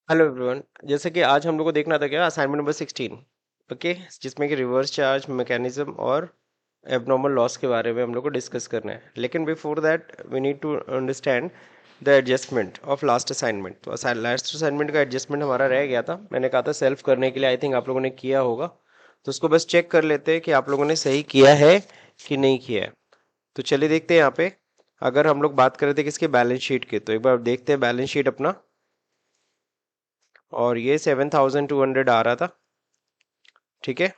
Hello everyone. जैसे कि आज हम लोग को देखना था क्या असाइनमेंट नंबर 16। ओके। जिसमें कि रिवर्स चार्ज मैकेनिज्म और एबनॉर्मल लॉस के बारे में हम लोग को डिस्कस करना है, लेकिन before that we need to understand the adjustment of last assignment. तो लास्ट असाइनमेंट का एडजस्टमेंट हमारा रह गया था, मैंने कहा था सेल्फ करने के लिए। आई थिंक आप लोगों ने किया होगा, तो उसको बस चेक कर लेते हैं कि आप लोगों ने सही किया है कि नहीं किया है। तो चलिए देखते हैं यहाँ पे। अगर हम लोग बात कर रहे थे किसके, बैलेंस शीट के, तो एक बार देखते हैं बैलेंस शीट अपना। और ये 7,200 आ रहा था। ठीक है।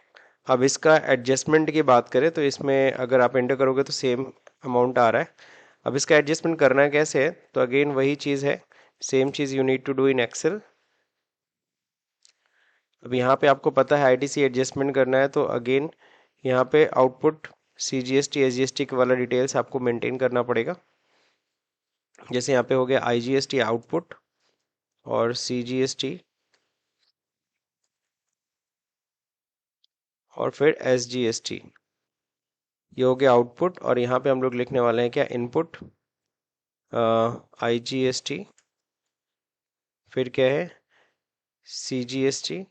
अब इसका एडजस्टमेंट की बात करें तो इसमें अगर आप एंटर करोगे तो सेम अमाउंट आ रहा है। अब इसका एडजस्टमेंट करना है कैसे है, तो अगेन वही चीज़ है, सेम चीज़ you need to do in Excel. अब यहाँ पे आपको पता है आईटीसी एडजस्टमेंट करना है, तो अगेन यहाँ पे आउटपुट सीजीएसटी एसजीएसटी वाला डिटेल्स आपको मेंटेन करना पड़ेगा। जैसे यहाँ पे हो गया आईजीएसटी आउटपुट और सीजीएसटी और फिर एसजीएसटी, ये हो गया आउटपुट। और यहाँ पे हम लोग लिखने वाले हैं क्या, इनपुट आईजीएसटी, फिर क्या है सीजीएसटी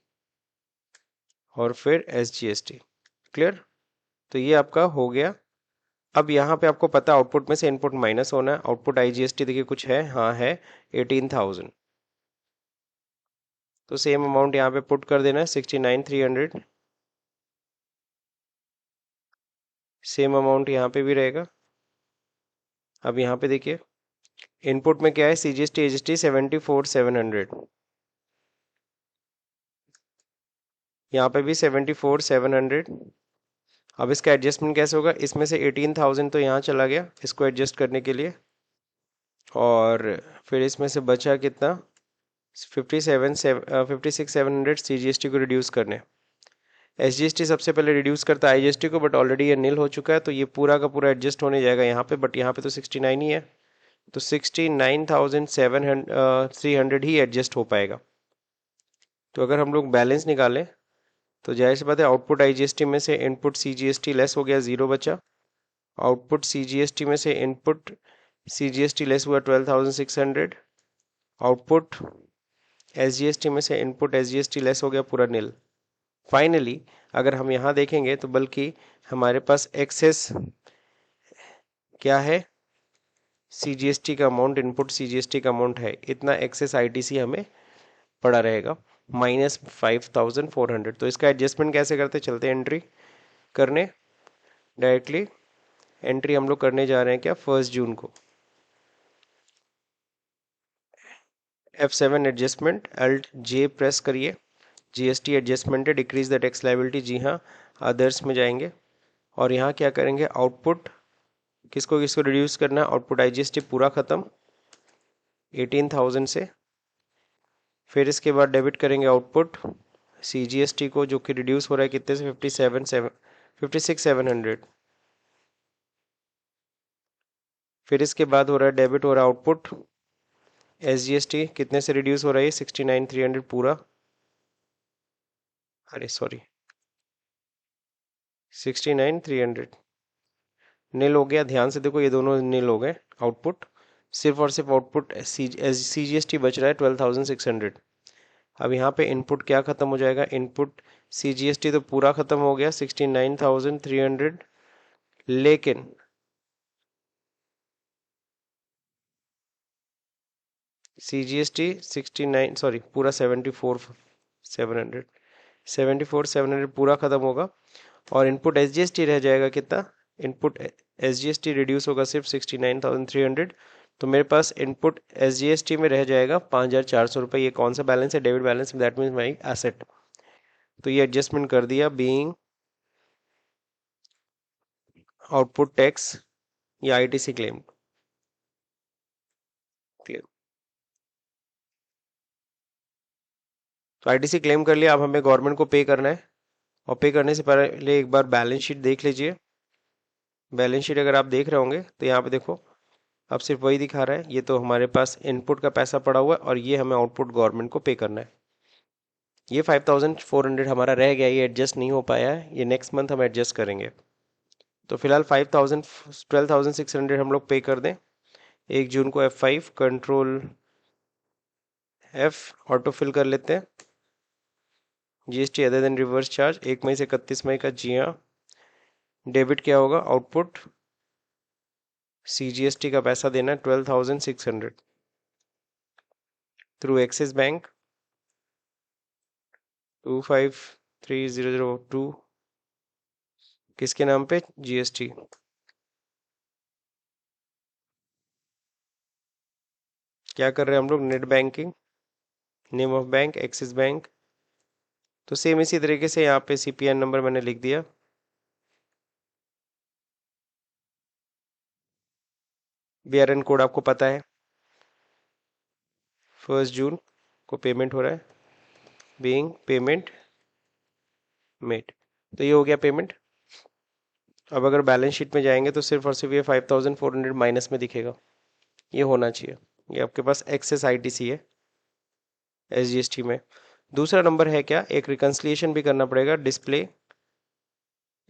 और फिर एसजीएसटी। क्लियर। तो ये आपका हो गया। अब यहाँ पे आपको पता है आउटपुट में से इनपुट माइनस होना है। आउटपुट आईजीएसटी देखिए कुछ है, हाँ है 18,000। तो सेम अमाउंट यहाँ पे पुट कर देना है 69,300। सेम अमाउंट यहाँ पे भी रहेगा। अब यहाँ पे देखिए इनपुट में क्या है, सीजीएसटी एजीएसटी 74,700। यहाँ पे भी 74,700। अब इसका एडजस्टमेंट कैसे होगा, इसमें से 18,000 तो यहाँ चला गया इसको एडजस्ट करने के लिए, और फिर इसमें से बचा कितना, 56,700 सीजीएसटी को रिड्यूस करने। एसजीएसटी सबसे पहले रिड्यूस करता है आईजीएसटी को, बट ऑलरेडी ये नील हो चुका है, तो ये पूरा का पूरा एडजस्ट होने जाएगा यहाँ पे, बट यहाँ पे तो 69 ही है, तो 69,300 ही एडजस्ट हो पाएगा। तो अगर हम लोग बैलेंस निकालें तो जाहिर सी बात है आउटपुट आईजीएसटी में से इनपुट सीजीएसटी लेस हो गया, जीरो बचा। आउटपुट सीजीएसटी में से इनपुट सीजीएसटी लेस हुआ 12,600। आउटपुट एसजीएसटी में से इनपुट एसजीएसटी लेस हो गया पूरा नील। फाइनली अगर हम यहाँ देखेंगे तो बल्कि हमारे पास एक्सेस क्या है, सीजीएसटी का अमाउंट, इनपुट सीजीएसटी का अमाउंट है इतना, एक्सेस आईटीसी हमें पड़ा रहेगा -5,400। तो इसका एडजस्टमेंट कैसे करते, चलते एंट्री करने डायरेक्टली। एंट्री हम लोग करने जा रहे हैं क्या, 1 जून को। F7 एडजस्टमेंट, अल्ट जे प्रेस करिए। जीएसटी एडजस्टमेंट है, डिक्रीज द टैक्स लायबिलिटी, जी हाँ। अदर्स में जाएंगे और यहाँ क्या करेंगे, आउटपुट किसको किसको रिड्यूस करना है, आउटपुट आईजीएसटी पूरा खत्म 18,000 से। फिर इसके बाद डेबिट करेंगे आउटपुट सीजीएसटी को, जो कि रिड्यूस हो रहा है कितने से, 56,700। फिर इसके बाद हो रहा है डेबिट हो रहा है आउटपुट एसजीएसटी, कितने से रिड्यूस हो रहा है, 69,300 पूरा, अरे सॉरी 69,300 नील हो गया। ध्यान से देखो ये दोनों नील हो गए आउटपुट, सिर्फ और सिर्फ आउटपुट सीजीएसटी बच रहा है 12,600। अब यहाँ पे इनपुट क्या खत्म हो जाएगा, इनपुट सीजीएसटी तो पूरा खत्म हो गया 69,300, लेकिन सीजीएसटी 69 सॉरी पूरा 74,700, 74,700 पूरा खत्म होगा। और इनपुट एसजीएसटी रह जाएगा कितना, इनपुट एसजीएसटी रिड्यूस होगा सिर्फ 69,300। तो मेरे पास इनपुट एसजीएसटी में रह जाएगा 5,400 रुपये। ये कौन सा बैलेंस है, debit balance, that means my asset. तो ये एडजस्टमेंट कर दिया, बीइंग आउटपुट टैक्स या आईटीसी क्लेम। क्लियर। तो आईटीसी क्लेम कर लिया, अब हमें गवर्नमेंट को पे करना है। और पे करने से पहले एक बार बैलेंस शीट देख लीजिए। बैलेंस शीट अगर आप देख रहे होंगे तो यहाँ पे देखो, अब सिर्फ वही दिखा रहा है, ये तो हमारे पास इनपुट का पैसा पड़ा हुआ है और ये हमें आउटपुट गवर्नमेंट को पे करना है। ये 5,400 हमारा रह गया, ये एडजस्ट नहीं हो पाया है, ये नेक्स्ट मंथ हम एडजस्ट करेंगे। तो फिलहाल 5,000 12,600 हम लोग पे कर दें। 1 जून को F5 control F auto fill कर लेते हैं। GST other than reverse charge 1 मई से 31 मई का, जी हाँ। डेबिट क्या होगा, आउटपुट सीजीएसटी का पैसा देना है 12,600 थ्रू एक्सिस बैंक 253002, किसके नाम पे, जीएसटी। क्या कर रहे हैं हम लोग, net banking, name of bank axis bank. तो सेम इसी तरीके से यहाँ पे सीपीएन नंबर मैंने लिख दिया। बीआरएन कोड आपको पता है, 1 जून को पेमेंट हो रहा है, बीइंग पेमेंट मेड। तो ये हो गया पेमेंट। अब अगर बैलेंस शीट में जाएंगे तो सिर्फ और सिर्फ ये 5,400 माइनस में दिखेगा, ये होना चाहिए। ये आपके पास एक्सेस आईटीसी है एसजीएसटी में। दूसरा नंबर है क्या, एक रिकंसिलिएशन भी करना पड़ेगा, डिस्प्ले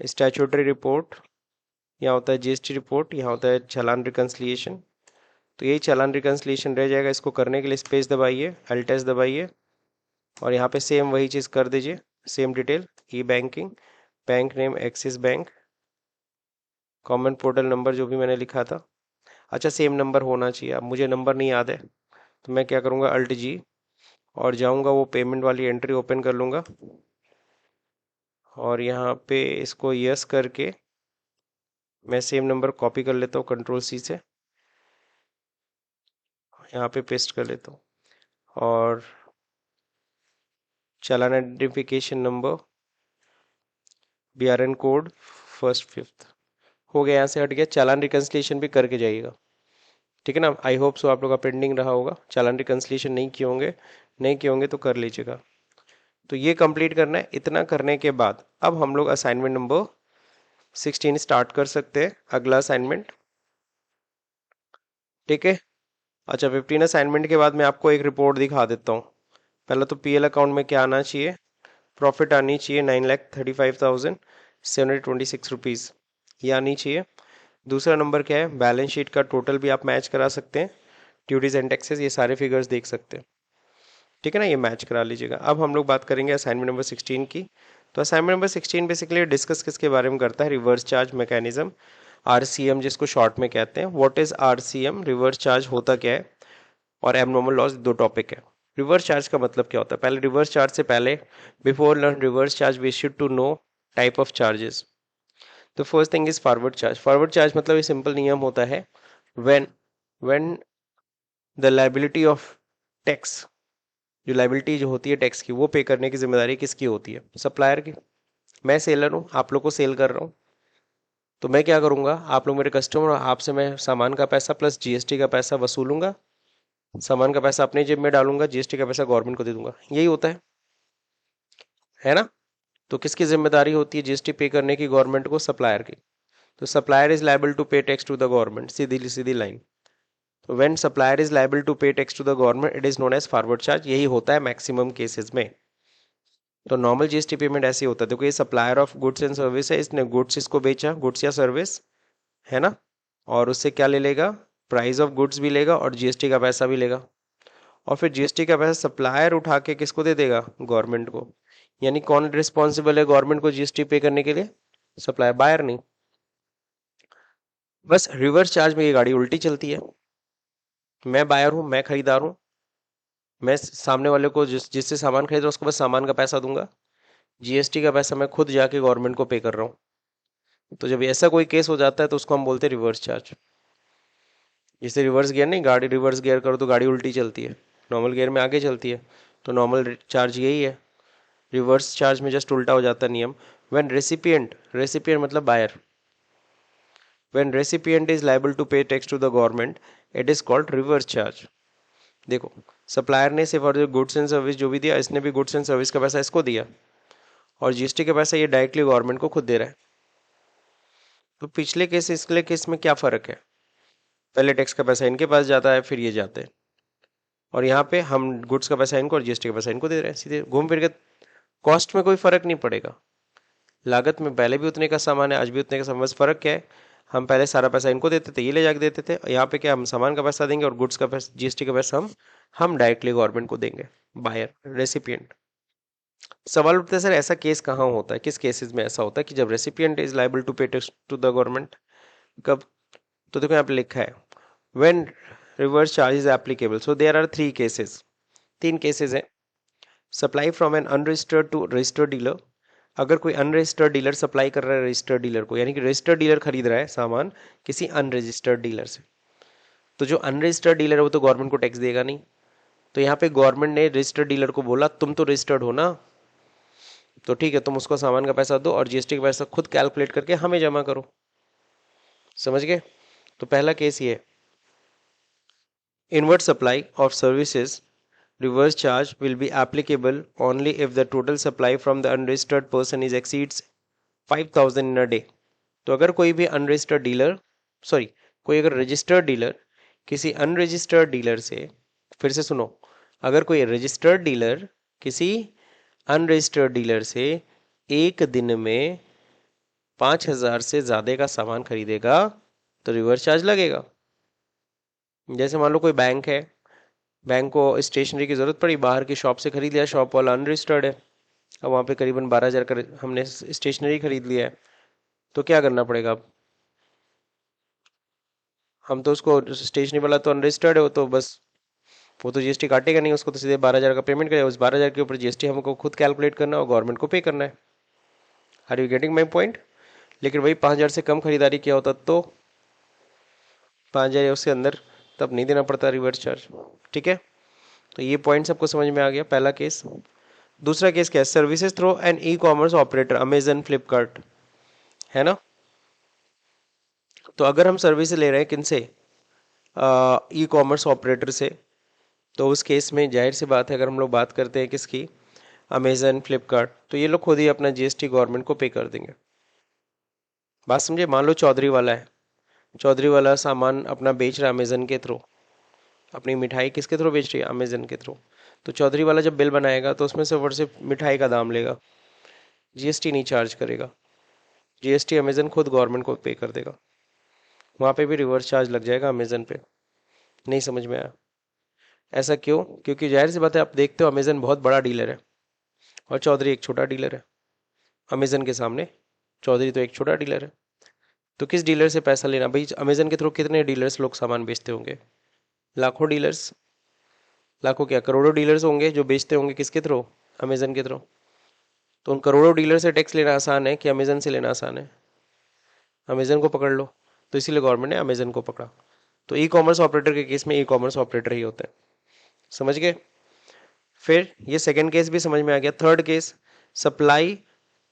स्टैट्यूटरी रिपोर्ट, यहाँ होता है जीएसटी रिपोर्ट, यहाँ होता है चालान रिकंसिलिएशन। तो यही चालान रिकंसिलिएशन रह जाएगा। इसको करने के लिए स्पेस दबाइए, अल्ट एस दबाइए और यहाँ पे सेम वही चीज़ कर दीजिए, same detail, e banking, bank name Axis bank, common portal number जो भी मैंने लिखा था। अच्छा सेम नंबर होना चाहिए, अब मुझे नंबर नहीं याद है तो मैं क्या करूँगा, अल्ट जी और जाऊँगा वो पेमेंट वाली एंट्री ओपन कर लूँगा और यहाँ पे इसको यस करके मैं सेम नंबर कॉपी कर लेता हूँ कंट्रोल सी से, यहाँ पे पेस्ट कर लेता हूँ और चालान identification number, BRN code, 1st 5th हो गया, यहाँ से हट गया। चालान रिकंसिलिएशन भी करके जाइएगा, ठीक है ना। आई होप सो आप लोग का पेंडिंग रहा होगा, चालान रिकंसिलिएशन नहीं किए होंगे, नहीं किए होंगे तो कर लीजिएगा। तो ये कंप्लीट करना है। इतना करने के बाद अब हम लोग असाइनमेंट नंबर 16 स्टार्ट कर सकते हैं, अगला असाइनमेंट, ठीक है। अच्छा 15 असाइनमेंट के बाद मैं आपको एक रिपोर्ट दिखा देता हूँ। पहला तो पीएल अकाउंट में क्या आना चाहिए, प्रॉफिट आनी चाहिए 9,35,726 रुपीज़, ये आनी चाहिए। दूसरा नंबर क्या है, बैलेंस शीट का टोटल भी आप मैच करा सकते हैं, ड्यूटीज एंड टैक्सेस, ये सारे फिगर्स देख सकते हैं, ठीक है ना, ये मैच करा लीजिएगा। अब हम लोग बात करेंगे असाइनमेंट नंबर 16 की। तो असाइनमेंट नंबर 16 बेसिकली डिस्कस किसके बारे में करता है, रिवर्स चार्ज मैकेनिज्म, आरसीएम जिसको शॉर्ट में कहते हैं। What is RCM, reverse charge होता क्या है, और एबनॉर्मल लॉस, दो टॉपिक है। रिवर्स चार्ज का मतलब क्या होता है, पहले रिवर्स चार्ज से पहले, before learn reverse charge we should to know type of charges. तो first thing is forward charge. Forward charge मतलब ये सिंपल नियम होता है, when when the liability of tax, जो लाइबिलिटी जो होती है टैक्स की, वो पे करने की जिम्मेदारी किसकी होती है, सप्लायर की। मैं सेलर हूँ, आप लोग को सेल कर रहा हूँ, तो मैं क्या करूँगा, आप लोग मेरे कस्टमर, आपसे मैं सामान का पैसा प्लस जीएसटी का पैसा वसूलूंगा, सामान का पैसा अपने जेब में डालूंगा, जीएसटी का पैसा गवर्नमेंट को दे दूंगा, यही होता है ना। तो किसकी जिम्मेदारी होती है जीएसटी पे करने की, गवर्नमेंट को, सप्लायर की। तो supplier is liable to pay tax to the government, सीधी सीधी लाइन। तो when supplier is liable to pay tax to the government it is known as forward charge, यही होता है मैक्सिमम केसेस में। तो नॉर्मल जीएसटी पेमेंट ऐसे होता है, देखो ये supplier of goods and service है, इसने गुड्स इसको बेचा, गुड्स या सर्विस, है ना, और उससे क्या ले लेगा, प्राइस ऑफ गुड्स भी लेगा और जीएसटी का पैसा भी लेगा, और फिर जीएसटी का पैसा सप्लायर उठा के किसको दे देगा, गवर्नमेंट को। यानी कौन रिस्पॉन्सिबल है गवर्नमेंट को जीएसटी पे करने के लिए, सप्लायर, बायर नहीं। बस रिवर्स चार्ज में ये गाड़ी उल्टी चलती है, मैं बायर हूं, मैं खरीदार हूं, मैं सामने वाले को जिससे सामान खरीद रहा हूं उसको बस सामान का पैसा दूंगा, जीएसटी का पैसा मैं खुद जाके गवर्नमेंट को पे कर रहा हूँ। तो जब ऐसा कोई केस हो जाता है तो उसको हम बोलते हैं रिवर्स चार्ज। जैसे रिवर्स गियर नहीं, गाड़ी रिवर्स गियर करो तो गाड़ी उल्टी चलती है, नॉर्मल गियर में आगे चलती है, तो नॉर्मल चार्ज यही है। रिवर्स चार्ज में जस्ट उल्टा हो जाता है नियम। व्हेन रेसिपिएंट, रेसिपिएंट मतलब buyer, when recipient is liable to pay tax to the government it is called reverse charge. देखो सप्लायर ने सिर्फ और गुड्स एंड सर्विस जो भी दिया, इसने भी गुड्स एंड सर्विस का पैसा इसको दिया, और जीएसटी का पैसा ये डायरेक्टली गवर्नमेंट को खुद दे रहा है। तो पिछले केस इसके केस में क्या फर्क है, पहले टैक्स का पैसा इनके पास जाता है फिर ये जाते हैं, और यहाँ पे हम गुड्स का पैसा इनको और जीएसटी का पैसा इनको दे रहे हैं, सीधे घूम फिर के कॉस्ट में कोई फर्क नहीं पड़ेगा। लागत में पहले भी उतने का सामान है, आज भी उतने का सामान, बस फर्क क्या है, हम पहले सारा पैसा इनको देते थे, ये ले जाके देते थे। यहाँ पे क्या, हम सामान का पैसा देंगे और गुड्स का पैसा, जीएसटी का पैसा हम डायरेक्टली गवर्नमेंट को देंगे, बायर, रेसिपिएंट। सवाल उठता है सर ऐसा केस कहाँ होता है, किस केसेस में ऐसा होता है कि जब recipient is liable to pay tax to the government, कब? तो देखो यहाँ पे लिखा है when reverse charge is applicable, so there are 3 cases, 3 cases हैं। Supply from an unregistered to registered dealer, अगर कोई अनरजिस्टर्ड डीलर सप्लाई कर रहा है रजिस्टर्ड डीलर को, यानी कि रजिस्टर्ड डीलर खरीद रहा है सामान किसी अनरजिस्टर्ड डीलर से, तो जो अनरजिस्टर्ड डीलर है वो तो गवर्नमेंट को टैक्स देगा नहीं। तो यहाँ पे गवर्नमेंट ने रजिस्टर्ड डीलर को बोला तुम तो रजिस्टर्ड हो ना, तो ठीक है तुम उसको सामान का पैसा दो और जीएसटी का पैसा खुद कैलकुलेट करके हमें जमा करो। समझ गए? तो पहला केस ये है, inward supply of services reverse charge will be applicable only if the total supply from the unregistered person is exceeds 5000 in a day। तो अगर कोई भी अनरजिस्टर्ड डीलर, सॉरी, कोई अगर रजिस्टर्ड डीलर किसी अनरजिस्टर्ड डीलर से, फिर से सुनो, अगर कोई रजिस्टर्ड डीलर किसी अनरजिस्टर्ड डीलर से एक दिन में 5000 से ज्यादा का सामान खरीदेगा तो रिवर्स चार्ज लगेगा। जैसे मान लो कोई बैंक है, बैंक को स्टेशनरी की जरूरत पड़ी, बाहर की शॉप से खरीद लिया, शॉप वाला अनरजिस्टर्ड है, अब वहाँ पे करीबन 12,000 का हमने स्टेशनरी खरीद लिया है, तो क्या करना पड़ेगा? अब हम तो उसको, स्टेशनरी वाला तो अनरजिस्टर्ड है, वो तो बस, वो तो जीएसटी काटेगा नहीं, उसको तो सीधे 12,000 का पेमेंट करेगा, उस 12,000 के ऊपर जीएसटी हमको खुद कैलकुलेट करना और गवर्नमेंट को पे करना है। Are you getting my point? लेकिन वही 5,000 से कम खरीदारी किया होता तो 5,000 या उससे अंदर, तब नहीं देना पड़ता रिवर्स चार्ज। ठीक है, तो ये पॉइंट सबको समझ में आ गया, पहला केस। दूसरा केस क्या है, services through an e commerce operator, Amazon, Flipkart, है ना। तो अगर हम सर्विस ले रहे हैं किनसे, ई कॉमर्स ऑपरेटर से, तो उस केस में जाहिर सी बात है, अगर हम लोग बात करते हैं किसकी, अमेजन, फ्लिपकार्ट, तो ये लोग खुद ही अपना जीएसटी गवर्नमेंट को पे कर देंगे। बात समझे? मान लो चौधरी वाला है, चौधरी वाला सामान अपना बेच रहा है अमेजन के थ्रू, अपनी मिठाई किसके थ्रू बेच रही है, अमेजन के थ्रू। तो चौधरी वाला जब बिल बनाएगा तो उसमें सिर्फ मिठाई का दाम लेगा, जीएसटी नहीं चार्ज करेगा, जीएसटी अमेजन खुद गवर्नमेंट को पे कर देगा। वहाँ पे भी रिवर्स चार्ज लग जाएगा अमेजन पे। नहीं समझ में आया? ऐसा क्यों? क्योंकि जाहिर सी बात है, आप देखते हो अमेजन बहुत बड़ा डीलर है और चौधरी एक छोटा डीलर है। अमेजन के सामने चौधरी तो एक छोटा डीलर है, तो किस डीलर से पैसा लेना भाई? अमेजन के थ्रू कितने डीलर्स लोग सामान बेचते होंगे? लाखों डीलर्स, लाखों क्या, करोड़ों डीलर्स होंगे जो बेचते होंगे किसके थ्रू, अमेजन के थ्रू। तो उन करोड़ों डीलर से टैक्स लेना आसान है कि अमेजन से लेना आसान है? अमेजन को पकड़ लो, तो इसीलिए गवर्नमेंट ने अमेजन को पकड़ा। तो ई कॉमर्स ऑपरेटर के केस में ई कॉमर्स ऑपरेटर ही होते हैं। समझ गए? फिर ये सेकंड केस भी समझ में आ गया। Third case, supply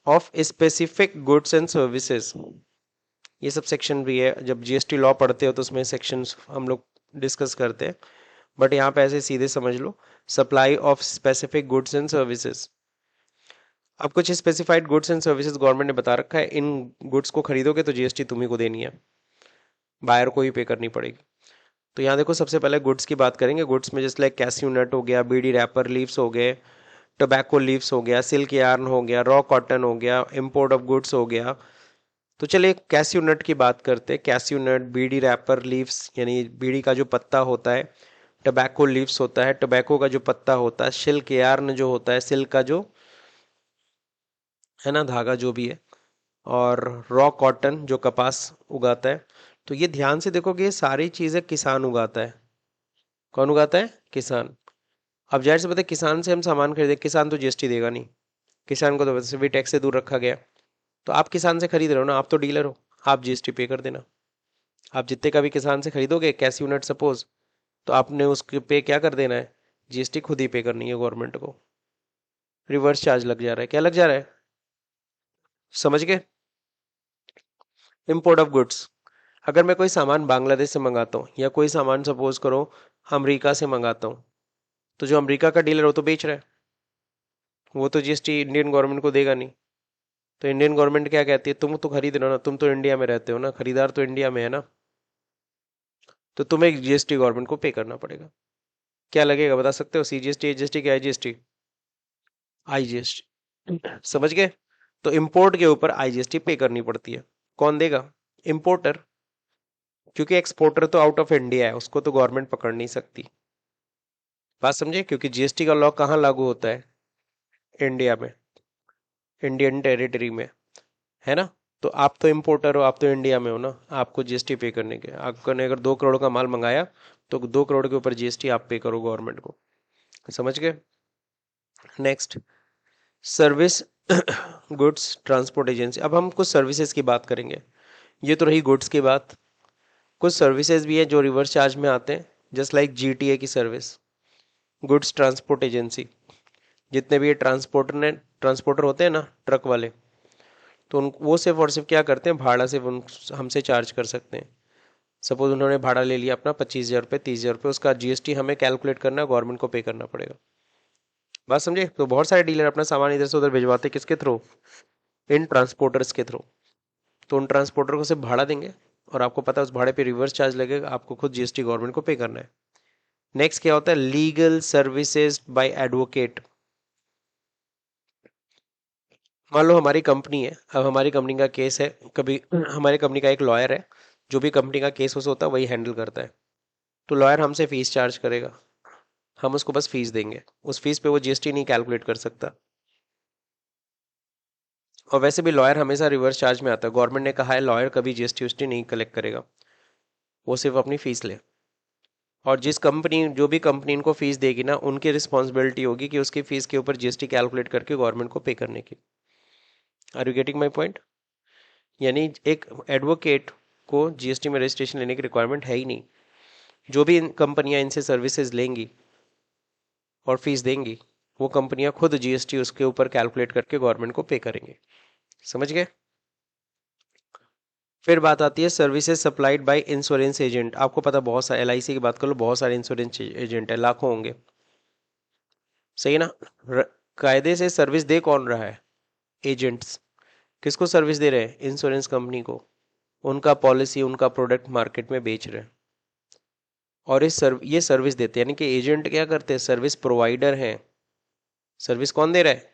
of specific goods and services. ये सब सेक्शन भी है, जब जीएसटी लॉ पढ़ते हो तो उसमें सेक्शंस हम लोग डिस्कस करते हैं, बट यहाँ पे ऐसे सीधे समझ लो, supply of specific goods and services. अब कुछ specified goods and services government ने बता रखा है, इन गुड्स को खरीदोगे तो जीएसटी तुम्ही को देनी है, बायर को ही पे करनी पड़ेगी। तो यहाँ देखो, सबसे पहले गुड्स की बात करेंगे। गुड्स में जैसे लाइक कैस्यू नट हो गया, बीडी रैपर लीव्स हो गए, टोबैको लीव्स हो गया, सिल्क यार्न हो गया, रॉ कॉटन हो गया, इम्पोर्ट ऑफ गुड्स हो गया। तो चलिए कैस्यू नट की बात करते हैं। कैस्यू नट, बीडी रैपर लीव्स यानी बीड़ी का जो पत्ता होता है, टोबैको लीव्स होता है, टोबैको का जो पत्ता होता है, सिल्क यार्न जो होता है, सिल्क का जो है ना धागा जो भी है, और रॉ कॉटन जो कपास उगाता है। तो ये ध्यान से देखोगे, ये सारी चीजें किसान उगाता है। कौन उगाता है? किसान। अब जाहिर से पता है, किसान से हम सामान खरीदे, किसान तो जीएसटी देगा नहीं, किसान को तो वैसे भी टैक्स से दूर रखा गया। तो आप किसान से खरीद रहे हो ना, आप तो डीलर हो, आप जीएसटी पे कर देना। आप जितने का भी किसान से खरीदोगे कैश यूनिट सपोज, तो आपने उसके पे क्या कर देना है, जीएसटी खुद ही पे करनी है गवर्नमेंट को। रिवर्स चार्ज लग जा रहा है। क्या लग जा रहा है? समझ गए? इम्पोर्ट ऑफ गुड्स, अगर मैं कोई सामान बांग्लादेश से मंगाता हूँ या कोई सामान सपोज करो अमेरिका से मंगाता हूँ, तो जो अमेरिका का डीलर हो तो बेच रहा है, वो तो जीएसटी इंडियन गवर्नमेंट को देगा नहीं। तो इंडियन गवर्नमेंट क्या कहती है, तुम तो खरीद रहे हो ना, तुम तो इंडिया में रहते हो ना, खरीदार तो इंडिया में है ना, तो तुम्हें जीएसटी गवर्नमेंट को पे करना पड़ेगा। क्या लगेगा बता सकते हो? सीजीएसटी, एजीएसटी, क्या आईजीएसटी? आईजीएसटी। समझ गए? तो इंपोर्ट के ऊपर आईजीएसटी पे करनी पड़ती है। कौन देगा? इंपोर्टर, क्योंकि एक्सपोर्टर तो आउट ऑफ इंडिया है, उसको तो गवर्नमेंट पकड़ नहीं सकती। बात समझे, क्योंकि जीएसटी का लॉ कहाँ लागू होता है? इंडिया में, इंडियन टेरिटरी में, है ना। तो आप तो इंपोर्टर हो, आप तो इंडिया में हो ना, आपको जीएसटी पे करने के, आपने अगर 2 करोड़ का माल मंगाया तो 2 करोड़ के ऊपर जीएसटी आप पे करो गवर्नमेंट को। समझ गए? Next, service goods transport agency. अब हम कुछ सर्विसेज की बात करेंगे। ये तो रही गुड्स की बात। कुछ सर्विसेज भी है जो रिवर्स चार्ज में आते हैं, जस्ट लाइक जीटीए की सर्विस, गुड्स ट्रांसपोर्ट एजेंसी। जितने भी ये ट्रांसपोर्टर होते हैं ना, ट्रक वाले, तो उन वो सिर्फ और सिर्फ क्या करते हैं, भाड़ा सिर्फ उन हमसे चार्ज कर सकते हैं। सपोज उन्होंने भाड़ा ले लिया अपना 25,000 रुपये, 30,000 रुपये, उसका जीएसटी हमें कैलकुलेट करना है, गवर्नमेंट को पे करना पड़ेगा। बात समझे? तो बहुत सारे डीलर अपना सामान इधर से उधर भिजवाते किसके थ्रू? इन ट्रांसपोर्टर्स के थ्रू। तो उन ट्रांसपोर्टर को सिर्फ भाड़ा देंगे, और आपको पता है उस भाड़े पे रिवर्स चार्ज लगेगा, आपको खुद जीएसटी गवर्नमेंट को पे करना है। नेक्स्ट क्या होता है? Legal services by advocate. मान लो हमारी कंपनी है, अब हमारी कंपनी का केस है, कभी हमारी कंपनी का एक लॉयर है, जो भी कंपनी का केस होता है वही हैंडल करता है। तो लॉयर हमसे फीस चार्ज करेगा, हम उसको बस फीस देंगे, उस फीस पे वो जीएसटी नहीं कैलकुलेट कर सकता। और वैसे भी लॉयर हमेशा रिवर्स चार्ज में आता है, गवर्नमेंट ने कहा है लॉयर कभी जीएसटी उएसटी नहीं कलेक्ट करेगा, वो सिर्फ अपनी फीस ले। और जो भी कंपनी इनको फीस देगी ना, उनकी रिस्पॉन्सिबिलिटी होगी कि उसकी फीस के ऊपर जीएसटी कैलकुलेट करके गवर्नमेंट को पे करने की। Are you getting my point? यानी एक एडवोकेट को जीएसटी में रजिस्ट्रेशन लेने की रिक्वायरमेंट है ही नहीं। जो भी कंपनियां इनसे सर्विसेज लेंगी और फीस देंगी, वो कंपनियां खुद जीएसटी उसके ऊपर कैलकुलेट करके गवर्नमेंट को पे करेंगे। समझ गए? फिर बात आती है services supplied by insurance agent. आपको पता बहुत सारे, एलआईसी की बात कर लो, बहुत सारे इंश्योरेंस एजेंट है, लाखों होंगे, सही है ना। कायदे से सर्विस दे कौन रहा है? एजेंट्स। किसको सर्विस दे रहे हैं? इंश्योरेंस कंपनी को। उनका पॉलिसी, उनका प्रोडक्ट मार्केट में बेच रहे हैं, और ये सर्विस देते हैं। यानी कि एजेंट क्या करते हैं? सर्विस प्रोवाइडर हैं। सर्विस कौन दे रहा है?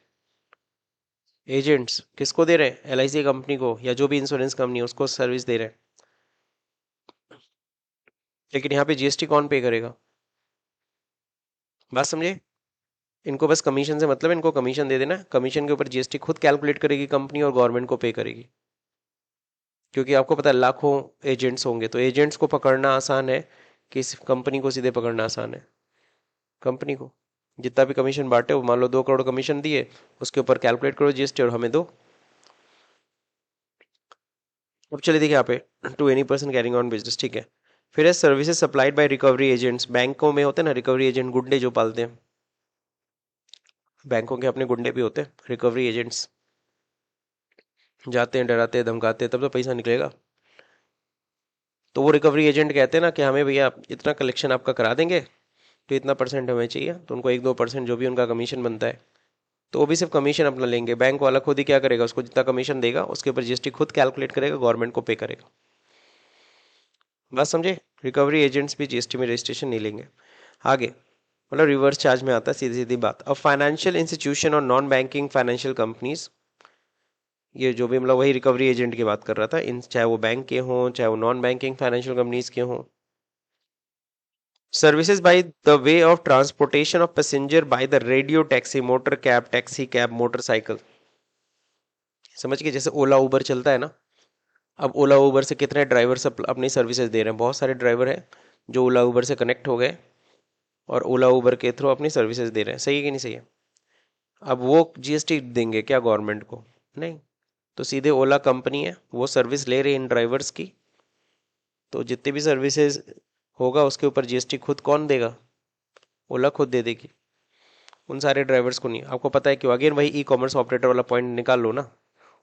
एजेंट्स। किसको दे रहे हैं? एलआईसी कंपनी को, या जो भी इंश्योरेंस कंपनी है उसको सर्विस दे रहे हैं। लेकिन यहाँ पे जीएसटी कौन पे करेगा? बात समझे? इनको बस कमीशन से मतलब, इनको कमीशन दे देना, कमीशन के ऊपर जीएसटी खुद कैलकुलेट करेगी कंपनी और गवर्नमेंट को पे करेगी। क्योंकि आपको पता है लाखों एजेंट्स होंगे, तो एजेंट्स को पकड़ना आसान है कि कंपनी को सीधे पकड़ना आसान है? कंपनी को। जितना भी कमीशन बांटे, वो मान लो 2 करोड़ कमीशन दिए, उसके ऊपर कैलकुलेट करो जीएसटी और हमें दो। अब चलिए देखिए यहाँ पे, to any person carrying on business, ठीक है। फिर है services supplied by recovery agents. बैंकों में होते हैं ना रिकवरी एजेंट, गुंडे जो पालते हैं, बैंकों के अपने गुंडे भी होते हैं रिकवरी एजेंट्स। जाते हैं, डराते हैं, धमकाते हैं, तब तो पैसा निकलेगा। तो वो रिकवरी एजेंट कहते हैं ना कि हमें भैया इतना कलेक्शन आपका करा देंगे, तो इतना परसेंट हमें चाहिए, तो उनको 1-2% जो भी उनका कमीशन बनता है, तो वो भी सिर्फ कमीशन अपना लेंगे। बैंक वाला खुद ही क्या करेगा, उसको जितना कमीशन देगा उसके ऊपर जीएसटी खुद कैलकुलेट करेगा, गवर्नमेंट को पे करेगा। बात समझे? रिकवरी एजेंट्स भी जीएसटी में रजिस्ट्रेशन नहीं लेंगे। आगे, मतलब रिवर्स चार्ज में आता है, सीधी सीधी बात। अब फाइनेंशियल इंस्टीट्यूशन और नॉन बैंकिंग फाइनेंशियल कंपनीज, ये जो भी मतलब वही रिकवरी एजेंट की बात कर रहा था, इन चाहे वो बैंक के हों चाहे वो नॉन बैंकिंग फाइनेंशियल कंपनीज के हों। Services by the way of transportation of passenger by the radio taxi, motor cab, taxi cab, motorcycle. समझ गए? जैसे ओला उबर चलता है ना, अब ओला उबर से कितने ड्राइवर सब अपनी सर्विसेज दे रहे हैं, बहुत सारे ड्राइवर हैं जो ओला उबर से कनेक्ट हो गए और ओला उबर के थ्रू अपनी सर्विसेज दे रहे हैं। सही है कि नहीं सही है? अब वो जीएसटी देंगे क्या गवर्नमेंट को? नहीं। तो सीधे ओला कंपनी है, वो सर्विस ले रही है इन ड्राइवर्स की, तो जितने भी सर्विसेज होगा उसके ऊपर जीएसटी खुद कौन देगा? ओला खुद दे देगी, उन सारे ड्राइवर्स को नहीं। आपको पता है क्यों? अगेन वही ई कॉमर्स ऑपरेटर वाला पॉइंट निकाल लो ना,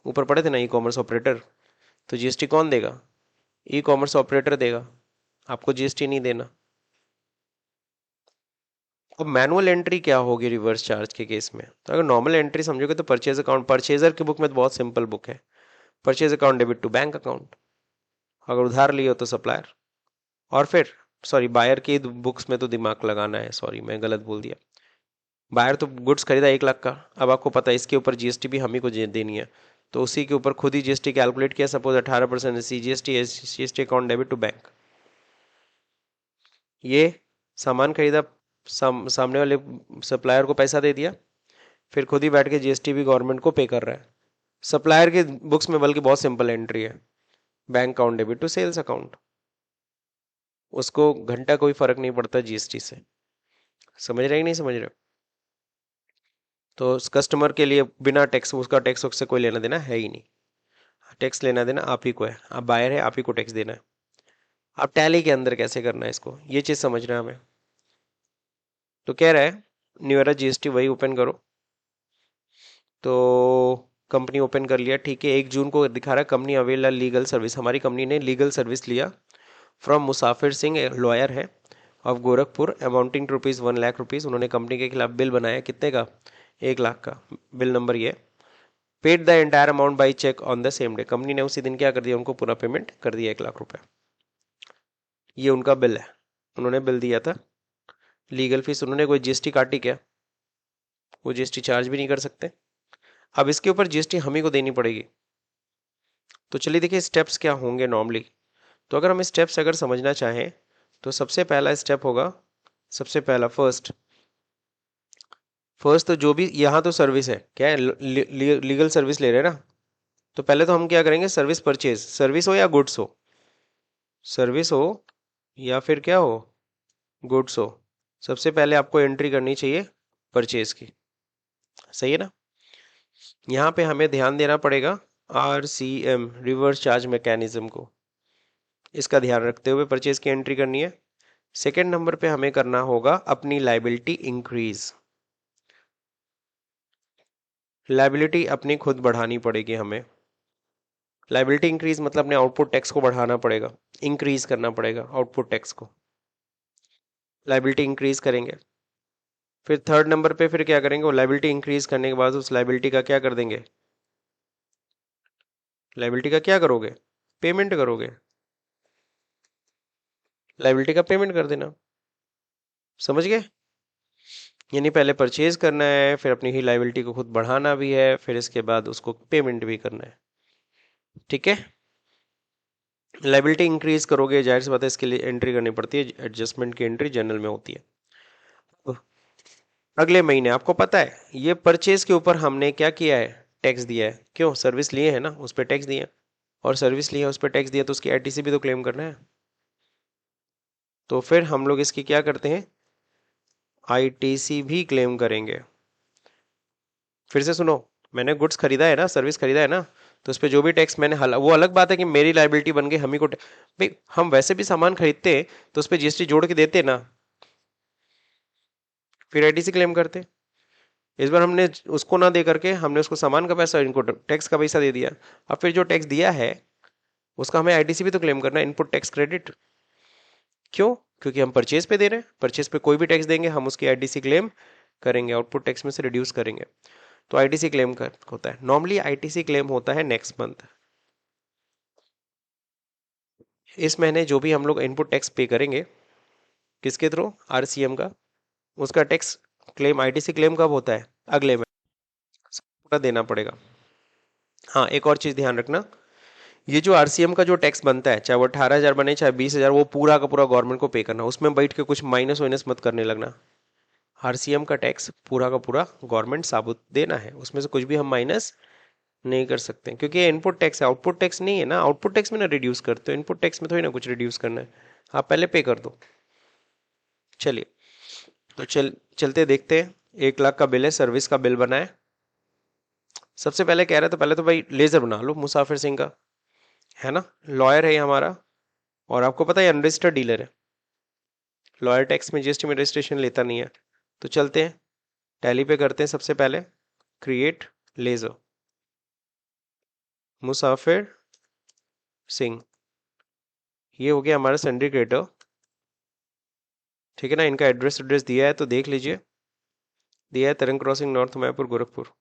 ऊपर पढ़े थे ना ई कॉमर्स ऑपरेटर, तो जीएसटी कौन देगा? ई कॉमर्स ऑपरेटर देगा, आपको जीएसटी नहीं देना। अब मैनुअल एंट्री क्या होगी रिवर्स चार्ज के केस में? तो अगर नॉर्मल एंट्री समझोगे तो परचेज अकाउंट, परचेजर की बुक में तो बहुत सिंपल बुक है, purchase account debit to bank account, अगर उधार लिए हो तो सप्लायर, और फिर सॉरी बायर की बुक्स में तो दिमाग लगाना है, सॉरी मैं गलत बोल दिया। बायर तो गुड्स खरीदा 1 लाख का, अब आपको पता है इसके ऊपर जीएसटी भी हम ही को देनी है, तो उसी के ऊपर खुद ही जीएसटी कैलकुलेट किया। Suppose 18% CGST, CGST account debit to bank. ये सामान खरीदा, सामने वाले सप्लायर को पैसा दे दिया, फिर खुद ही बैठ के जीएसटी भी गवर्नमेंट को पे कर रहा है। सप्लायर के बुक्स में बल्कि बहुत सिंपल एंट्री है, bank account debit to sales account. उसको घंटा कोई फर्क नहीं पड़ता जीएसटी से। समझ रहे हैं कि नहीं समझ रहे? तो उस कस्टमर के लिए बिना टैक्स, उसका टैक्स से कोई लेना देना है ही नहीं। टैक्स लेना देना आप ही को है, आप बायर है, आप ही को टैक्स देना है। आप टैली के अंदर कैसे करना है इसको, ये चीज समझना है हमें। तो कह रहा है न्यू एरा जीएसटी वही ओपन करो। तो कंपनी ओपन कर लिया, ठीक है। 1 जून को दिखा रहा है कंपनी अवेल लीगल सर्विस, हमारी कंपनी ने लीगल सर्विस लिया फ्रॉम मुसाफिर सिंह, लॉयर है ऑफ गोरखपुर, अमाउंटिंग टू ₹1,00,000। उन्होंने कंपनी के खिलाफ बिल बनाया, कितने का? 1 लाख का। बिल नंबर ये, paid the entire amount by cheque on the same day. Company ने उसी दिन क्या कर दिया, उनको पूरा पेमेंट कर दिया 1 लाख रुपए। ये उनका बिल है, उन्होंने बिल दिया था। लीगल फीस उन्होंने कोई जीएसटी काटी क्या? वो जीएसटी चार्ज भी नहीं कर सकते। अब इसके ऊपर जीएसटी हम ही को देनी पड़ेगी। तो चलिए देखिए स्टेप्स क्या होंगे नॉर्मली। तो अगर हम स्टेप्स अगर समझना चाहें तो सबसे पहला स्टेप होगा, सबसे पहला फर्स्ट तो जो भी यहाँ तो सर्विस है, क्या है, लीगल सर्विस ले रहे हैं ना। तो पहले तो हम क्या करेंगे, सर्विस परचेज, सर्विस हो या गुड्स हो, सर्विस हो या फिर क्या हो, गुड्स हो, सबसे पहले आपको एंट्री करनी चाहिए परचेज की। सही है ना? यहाँ पे हमें ध्यान देना पड़ेगा RCM, रिवर्स चार्ज मैकेनिज्म को, इसका ध्यान रखते हुए परचेज की एंट्री करनी है। सेकेंड नंबर पे हमें करना होगा अपनी लाइबिलिटी इंक्रीज। लाइबिलिटी अपनी खुद बढ़ानी पड़ेगी हमें। लाइबिलिटी इंक्रीज मतलब अपने आउटपुट टैक्स को बढ़ाना पड़ेगा, इंक्रीज करना पड़ेगा आउटपुट टैक्स को। लाइबिलिटी इंक्रीज करेंगे, फिर थर्ड नंबर पे फिर क्या करेंगे, वो लाइबिलिटी इंक्रीज करने के बाद उस लाइबिलिटी का क्या कर देंगे, लाइबिलिटी का क्या करोगे, पेमेंट करोगे। लाइबिलिटी का पेमेंट कर देना। समझ गए? यानी पहले परचेज करना है, फिर अपनी ही लाइबिलिटी को खुद बढ़ाना भी है, फिर इसके बाद उसको पेमेंट भी करना है। ठीक है? लाइबिलिटी इंक्रीज करोगे, जाहिर सी बात है इसके लिए एंट्री करनी पड़ती है, एडजस्टमेंट की एंट्री जनरल में होती है। अगले महीने आपको पता है ये परचेज के ऊपर हमने क्या किया है, टैक्स दिया है। क्यों? सर्विस लिए है ना, उस पर टैक्स दिया। और सर्विस ली है उस पर टैक्स दिया, तो उसकी आईटीसी भी तो क्लेम करना है। तो फिर हम लोग इसकी क्या करते हैं, आईटीसी भी क्लेम करेंगे। फिर से सुनो, मैंने गुड्स खरीदा है ना, सर्विस खरीदा है ना, तो उस पर जो भी टैक्स मैंने वो अलग बात है कि मेरी लाइबिलिटी बन गई, हम ही को भाई हम वैसे भी सामान खरीदते हैं तो उस पर जीएसटी जोड़ के देते ना, फिर आईटीसी क्लेम करते। इस बार हमने उसको ना दे करके हमने उसको सामान का पैसा, इनको टैक्स का पैसा दे दिया। अब फिर जो टैक्स दिया है उसका हमें आईटीसी भी तो क्लेम करना है, इनपुट टैक्स क्रेडिट। क्यों? क्योंकि हम परचेज पे दे रहे हैं, परचेज पे कोई भी टैक्स देंगे हम उसकी आईटीसी क्लेम करेंगे, आउटपुट टैक्स में से रिड्यूस करेंगे। तो आईटीसी क्लेम कर होता है, नॉर्मली आईटीसी क्लेम होता है नेक्स्ट मंथ। इस महीने जो भी हम लोग इनपुट टैक्स पे करेंगे, किसके थ्रू, आरसीएम का, उसका टैक्स क्लेम, आईटीसी क्लेम कब होता है, अगले महीने पूरा देना पड़ेगा। हाँ एक और चीज ध्यान रखना, ये जो आरसीएम का जो टैक्स बनता है, चाहे वो 18,000 बने चाहे 20,000, वो पूरा का पूरा गवर्नमेंट को पे करना, उसमें बैठ के कुछ माइनस वाइनस मत करने लगना। आरसीएम का टैक्स पूरा का पूरा गवर्नमेंट साबुत देना है, उसमें से कुछ भी हम माइनस नहीं कर सकते, क्योंकि ये इनपुट टैक्स है, आउटपुट टैक्स नहीं है ना। आउटपुट टैक्स में ना रिड्यूस करते हो, इनपुट टैक्स में थोड़ी ना कुछ रिड्यूस करना है, आप पहले पे कर दो। चलिए, तो चलते देखते हैं। 1 लाख का बिल है, सर्विस का बिल बना है। सबसे पहले कह रहा था, पहले तो भाई लेजर बना लो मुसाफिर सिंह का, है ना, लॉयर है ये हमारा, और आपको पता है अनरजिस्टर्ड डीलर है। लॉयर टैक्स में जीएसटी में रजिस्ट्रेशन लेता नहीं है। तो चलते हैं टैली पे करते हैं, सबसे पहले क्रिएट लेजर मुसाफिर सिंह, ये हो गया हमारा सन्ड्री क्रिएटर। ठीक है ना, इनका एड्रेस एड्रेस दिया है तो देख लीजिए, दिया है तरंग क्रॉसिंग, नॉर्थ मायापुर, गोरखपुर।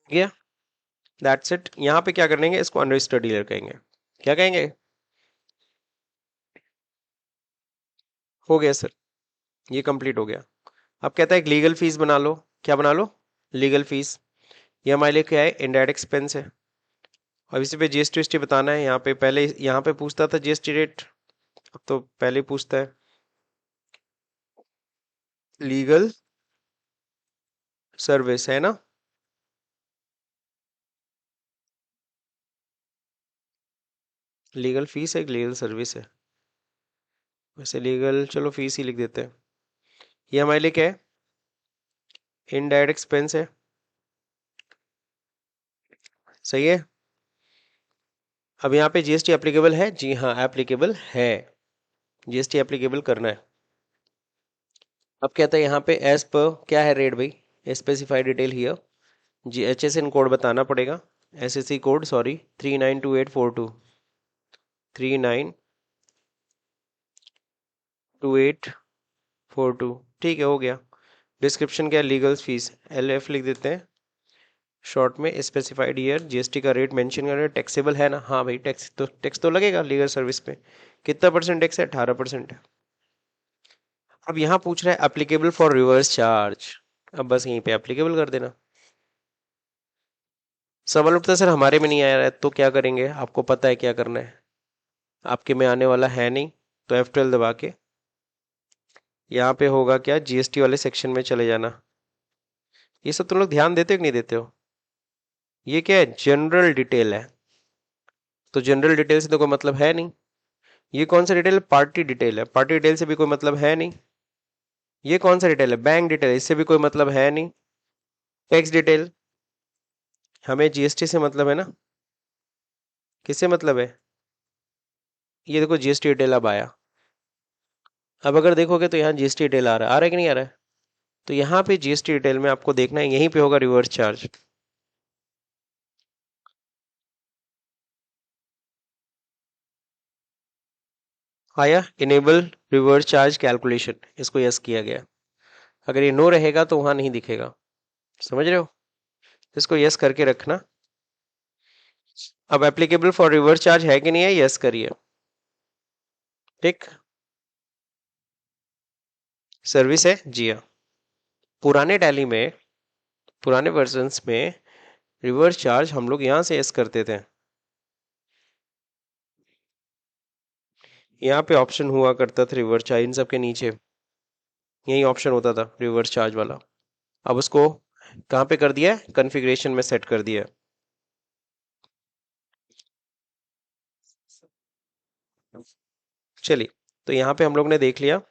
गया, दैट्स इट। यहाँ पे क्या करेंगे, इसको अनरजिस्टर्ड डीलर कहेंगे। क्या कहेंगे? हो गया सर, ये कंप्लीट हो गया। अब कहता है एक लीगल फीस बना लो। क्या बना लो? Legal fees. ये हमारे लिए क्या है? इनडायरेक्ट एक्सपेंस है। अब इसी पे जीएसटी वीएसटी बताना है। यहाँ पे पहले यहाँ पे पूछता था जीएसटी रेट, अब तो पहले ही पूछता है। लीगल सर्विस है ना, लीगल फीस है, लीगल सर्विस है, वैसे लीगल चलो फीस ही लिख देते हैं। ये हमारे लिए क्या है? इनडायरेक्ट एक्सपेंस है। सही है। अब यहाँ पे जीएसटी एप्लीकेबल है? जी हाँ एप्लीकेबल है, जीएसटी एप्लीकेबल करना है। अब कहता है यहाँ पे एज पर क्या है रेट भाई, स्पेसिफाइड डिटेल हियर। जी HSN कोड बताना पड़ेगा, SSC कोड सॉरी 392842, 392842। ठीक है, हो गया। डिस्क्रिप्शन क्या है? लीगल फीस LF लिख देते हैं शॉर्ट में। स्पेसिफाइड ईयर, जीएसटी का रेट मेंशन कर रहे हैं। टैक्सेबल है ना? हाँ भाई, टैक्स तो लगेगा लीगल सर्विस पे। कितना परसेंट टैक्स है? 18% है। अब यहाँ पूछ रहा है एप्लीकेबल फॉर रिवर्स चार्ज। अब बस यहीं पे एप्लीकेबल कर देना। सवाल उठता है सर हमारे में नहीं आया है तो क्या करेंगे? आपको पता है क्या करना है, आपके में आने वाला है नहीं, तो F12 दबा के यहाँ पे होगा क्या, जीएसटी वाले सेक्शन में चले जाना। ये सब तुम लोग ध्यान देते हो कि नहीं देते हो? ये क्या है? जनरल डिटेल है, तो जनरल डिटेल से तो कोई मतलब है नहीं। ये कौन सा डिटेल है? पार्टी डिटेल है, पार्टी डिटेल से भी कोई मतलब है नहीं। ये कौन सा डिटेल है? बैंक डिटेल, इससे भी कोई मतलब है नहीं। टैक्स डिटेल, हमें जीएसटी से मतलब है ना। किससे मतलब है? ये देखो जीएसटी डिटेल अब आया। अब अगर देखोगे तो यहाँ जीएसटी डिटेल आ रहा है कि नहीं आ रहा है? तो यहाँ पे जीएसटी डिटेल में आपको देखना है, यहीं पे होगा रिवर्स चार्ज। आया इनेबल रिवर्स चार्ज कैलकुलेशन, इसको यस किया गया। अगर ये नो रहेगा तो वहां नहीं दिखेगा, समझ रहे हो? इसको यस करके रखना। अब एप्लीकेबल फॉर रिवर्स चार्ज है कि नहीं है? यस करिए। ठीक, सर्विस है जी हाँ। पुराने टैली में, पुराने वर्जन्स में रिवर्स चार्ज हम लोग यहाँ से यस करते थे। यहाँ पे ऑप्शन हुआ करता था रिवर्स चार्ज, इन सब के नीचे यही ऑप्शन होता था रिवर्स चार्ज वाला। अब उसको कहाँ पे कर दिया है? कॉन्फ़िगरेशन में सेट कर दिया है। चलिए, तो यहाँ पे हम लोग ने देख लिया,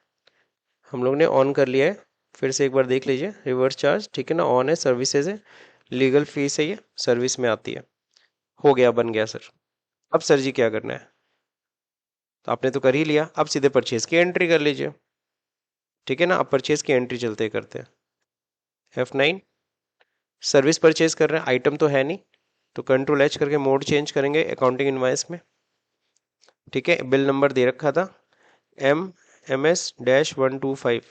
हम लोग ने ऑन कर लिया है। फिर से एक बार देख लीजिए, रिवर्स चार्ज ठीक है ना, ऑन है, सर्विसेज है, लीगल फीस है, ये सर्विस में आती है। हो गया, बन गया सर। अब सर जी क्या करना है? तो आपने तो कर ही लिया, अब सीधे परचेज की एंट्री कर लीजिए। ठीक है ना, अब परचेज की एंट्री चलते ही करते हैं। F9, सर्विस परचेज कर रहे हैं, आइटम तो है नहीं, तो Ctrl H करके मोड चेंज करेंगे अकाउंटिंग इनवाइस में। ठीक है, बिल नंबर दे रखा था MS-125,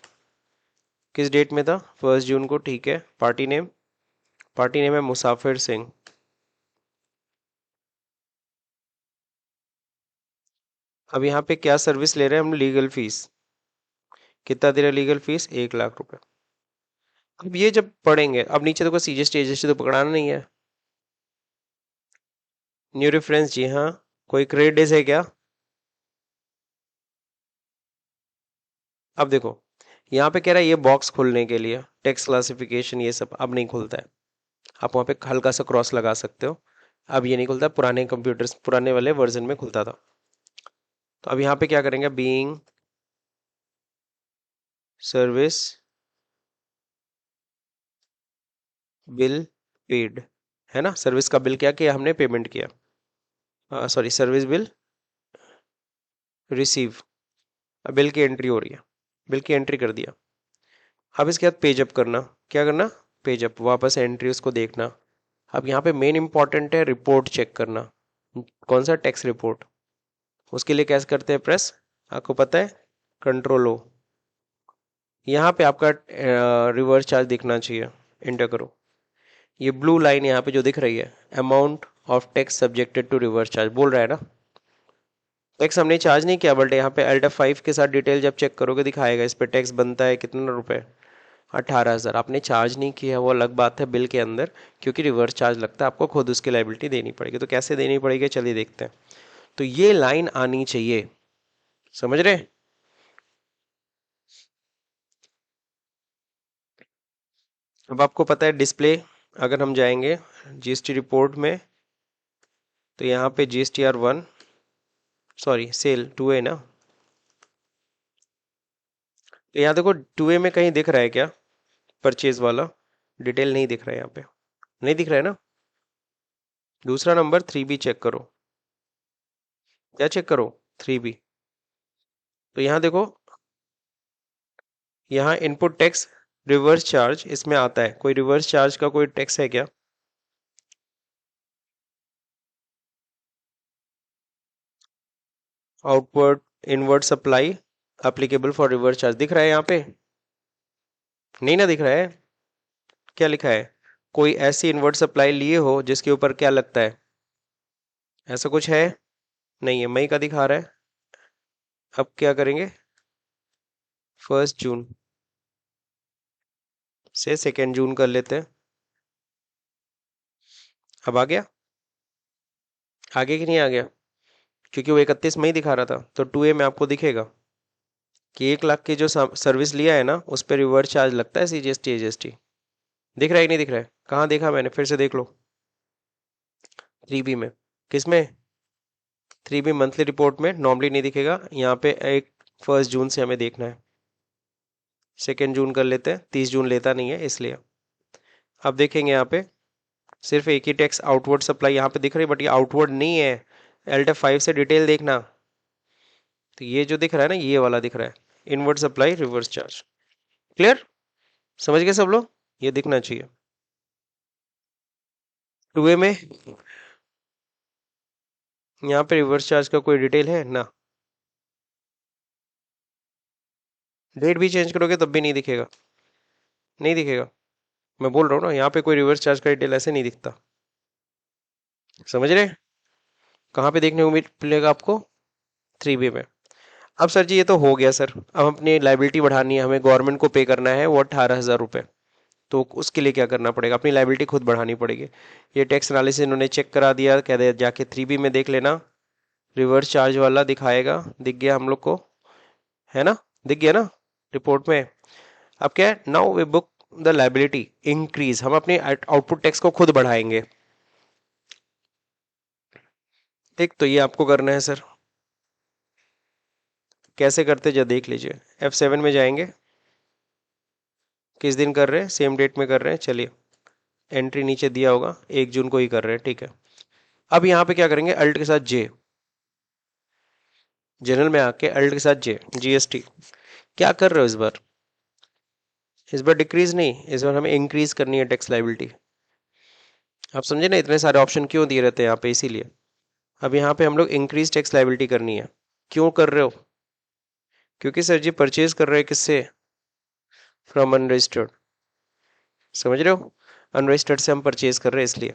किस डेट में था? 1 जून को। ठीक है, पार्टी नेम, पार्टी नेम है मुसाफिर सिंह। अब यहाँ पे क्या सर्विस ले रहे हैं हम? Legal fees. कितना दे रहे हैं लीगल फीस? 1 लाख रुपए। अब ये जब पढ़ेंगे, अब नीचे तो कोई सीजीएसटी एजीएसटी तो पकड़ाना नहीं है। न्यू रेफरेंस, जी हाँ। कोई क्रेडिट डेज है क्या? अब देखो, यहाँ पे कह रहा है ये बॉक्स खोलने के लिए टैक्स क्लासिफिकेशन ये सब अब नहीं खुलता है। आप वहाँ पे हल्का सा क्रॉस लगा सकते हो। अब ये नहीं खुलता, पुराने कंप्यूटर्स पुराने वाले वर्जन में खुलता था। तो अब यहाँ पे क्या करेंगे? बीइंग सर्विस बिल पेड, है ना, सर्विस का बिल क्या किया हमने? पेमेंट किया, सॉरी सर्विस बिल रिसीव। अब बिल की एंट्री हो रही है, बिल की एंट्री कर दिया। अब इसके बाद पेज अप करना। क्या करना? पेज अप, वापस एंट्री उसको देखना। अब यहाँ पे मेन इंपॉर्टेंट है रिपोर्ट चेक करना। कौन सा? Tax report. उसके लिए कैसे करते हैं प्रेस? आपको पता है, Ctrl O। यहाँ पे आपका रिवर्स चार्ज दिखना चाहिए, एंटर करो। ये ब्लू लाइन यहाँ पे जो दिख रही है, amount of tax subjected to reverse charge बोल रहा है ना। टैक्स हमने चार्ज नहीं किया, बट यहाँ पे अल्ट F5 के साथ डिटेल जब चेक करोगे दिखाएगा इस पे टैक्स बनता है कितना रुपए, 18,000। आपने चार्ज नहीं किया वो अलग बात है बिल के अंदर, क्योंकि रिवर्स चार्ज लगता है, आपको खुद उसकी लाइबिलिटी देनी पड़ेगी। तो कैसे देनी पड़ेगी चलिए देखते हैं। तो ये लाइन आनी चाहिए, समझ रहे। अब आपको पता है डिस्प्ले, अगर हम जाएंगे जीएसटी रिपोर्ट में, तो यहाँ पे GSTR 1, सॉरी सेल 2A ना, तो यहाँ देखो 2A में कहीं दिख रहा है क्या परचेज वाला, डिटेल नहीं दिख रहा है यहाँ पे, नहीं दिख रहा है ना। दूसरा नंबर 3B चेक करो, क्या चेक करो 3B। तो यहाँ देखो, यहाँ इनपुट टैक्स रिवर्स चार्ज इसमें आता है, कोई रिवर्स चार्ज का कोई टैक्स है क्या। Outward inward supply applicable for reverse charge दिख रहा है यहाँ पे, नहीं ना दिख रहा है। क्या लिखा है, कोई ऐसी इनवर्ड सप्लाई लिए हो जिसके ऊपर क्या लगता है, ऐसा कुछ है नहीं है, मई का दिखा रहा है। अब क्या करेंगे, 1 जून से 2 जून कर लेते हैं। अब आ गया, आगे कि नहीं आ गया, क्योंकि वो 31 मई दिखा रहा था। तो 2A में आपको दिखेगा कि 1 लाख की जो सर्विस लिया है ना उस पर रिवर्स चार्ज लगता है CGST AGST। दिख रहा है कि नहीं दिख रहा है, कहाँ देखा मैंने, फिर से देख लो 3B में। किस में, 3B मंथली रिपोर्ट में नॉर्मली नहीं दिखेगा, यहाँ पे 1 जून से हमें देखना है। 2 जून कर लेते हैं, 30 जून लेता नहीं है इसलिए। अब देखेंगे यहाँ पे सिर्फ एक ही टैक्स आउटवर्ड सप्लाई यहाँ पे दिख रही है, बट ये आउटवर्ड नहीं है, LTF5 से डिटेल देखना। तो ये जो दिख रहा है ना, ये वाला दिख रहा है, inward supply reverse charge. Clear, समझ गए सब लोग, ये दिखना चाहिए। 2A में यहाँ पे रिवर्स चार्ज का कोई डिटेल है ना, डेट भी चेंज करोगे तब भी नहीं दिखेगा, नहीं दिखेगा। मैं बोल रहा हूँ ना, यहाँ पे कोई रिवर्स चार्ज का डिटेल ऐसे नहीं दिखता, समझ रहे। कहाँ पे देखने को मिलेगा आपको, 3B में। अब सर जी ये तो हो गया सर, अब अपनी लाइबिलिटी बढ़ानी है, हमें गवर्नमेंट को पे करना है वो 18,000 रुपये। तो उसके लिए क्या करना पड़ेगा, अपनी लाइबिलिटी खुद बढ़ानी पड़ेगी। ये टैक्स एनालिसिस इन्होंने चेक करा दिया, कह दिया जाके 3B में देख लेना, रिवर्स चार्ज वाला दिखाएगा, दिख गया हम लोग को, है ना, दिख गया ना रिपोर्ट में। अब क्या है, now we book the liability increase, हम अपने आउटपुट टैक्स को खुद बढ़ाएंगे। ठीक, तो ये आपको करना है सर, कैसे करते जरा देख लीजिए। F7 में जाएंगे, किस दिन कर रहे हैं, सेम डेट में कर रहे हैं, चलिए एंट्री नीचे दिया होगा 1 जून को ही कर रहे हैं, ठीक है। अब यहाँ पे क्या करेंगे, अल्ट के साथ जे, जनरल में आके अल्ट के साथ जे, GST। क्या कर रहे हो इस बार, इस बार डिक्रीज नहीं, इस बार हमें इंक्रीज करनी है टैक्स लाइबिलिटी। आप समझे ना, इतने सारे ऑप्शन क्यों दिए रहते हैं यहाँ पे, इसीलिए। अब यहाँ पे हम लोग इंक्रीज टैक्स लाइबिलिटी करनी है। क्यों कर रहे हो, क्योंकि सर जी परचेज कर रहे हैं किससे, फ्रॉम अनरजिस्टर्ड, समझ रहे हो, अनरजिस्टर्ड से हम परचेज कर रहे हैं इसलिए,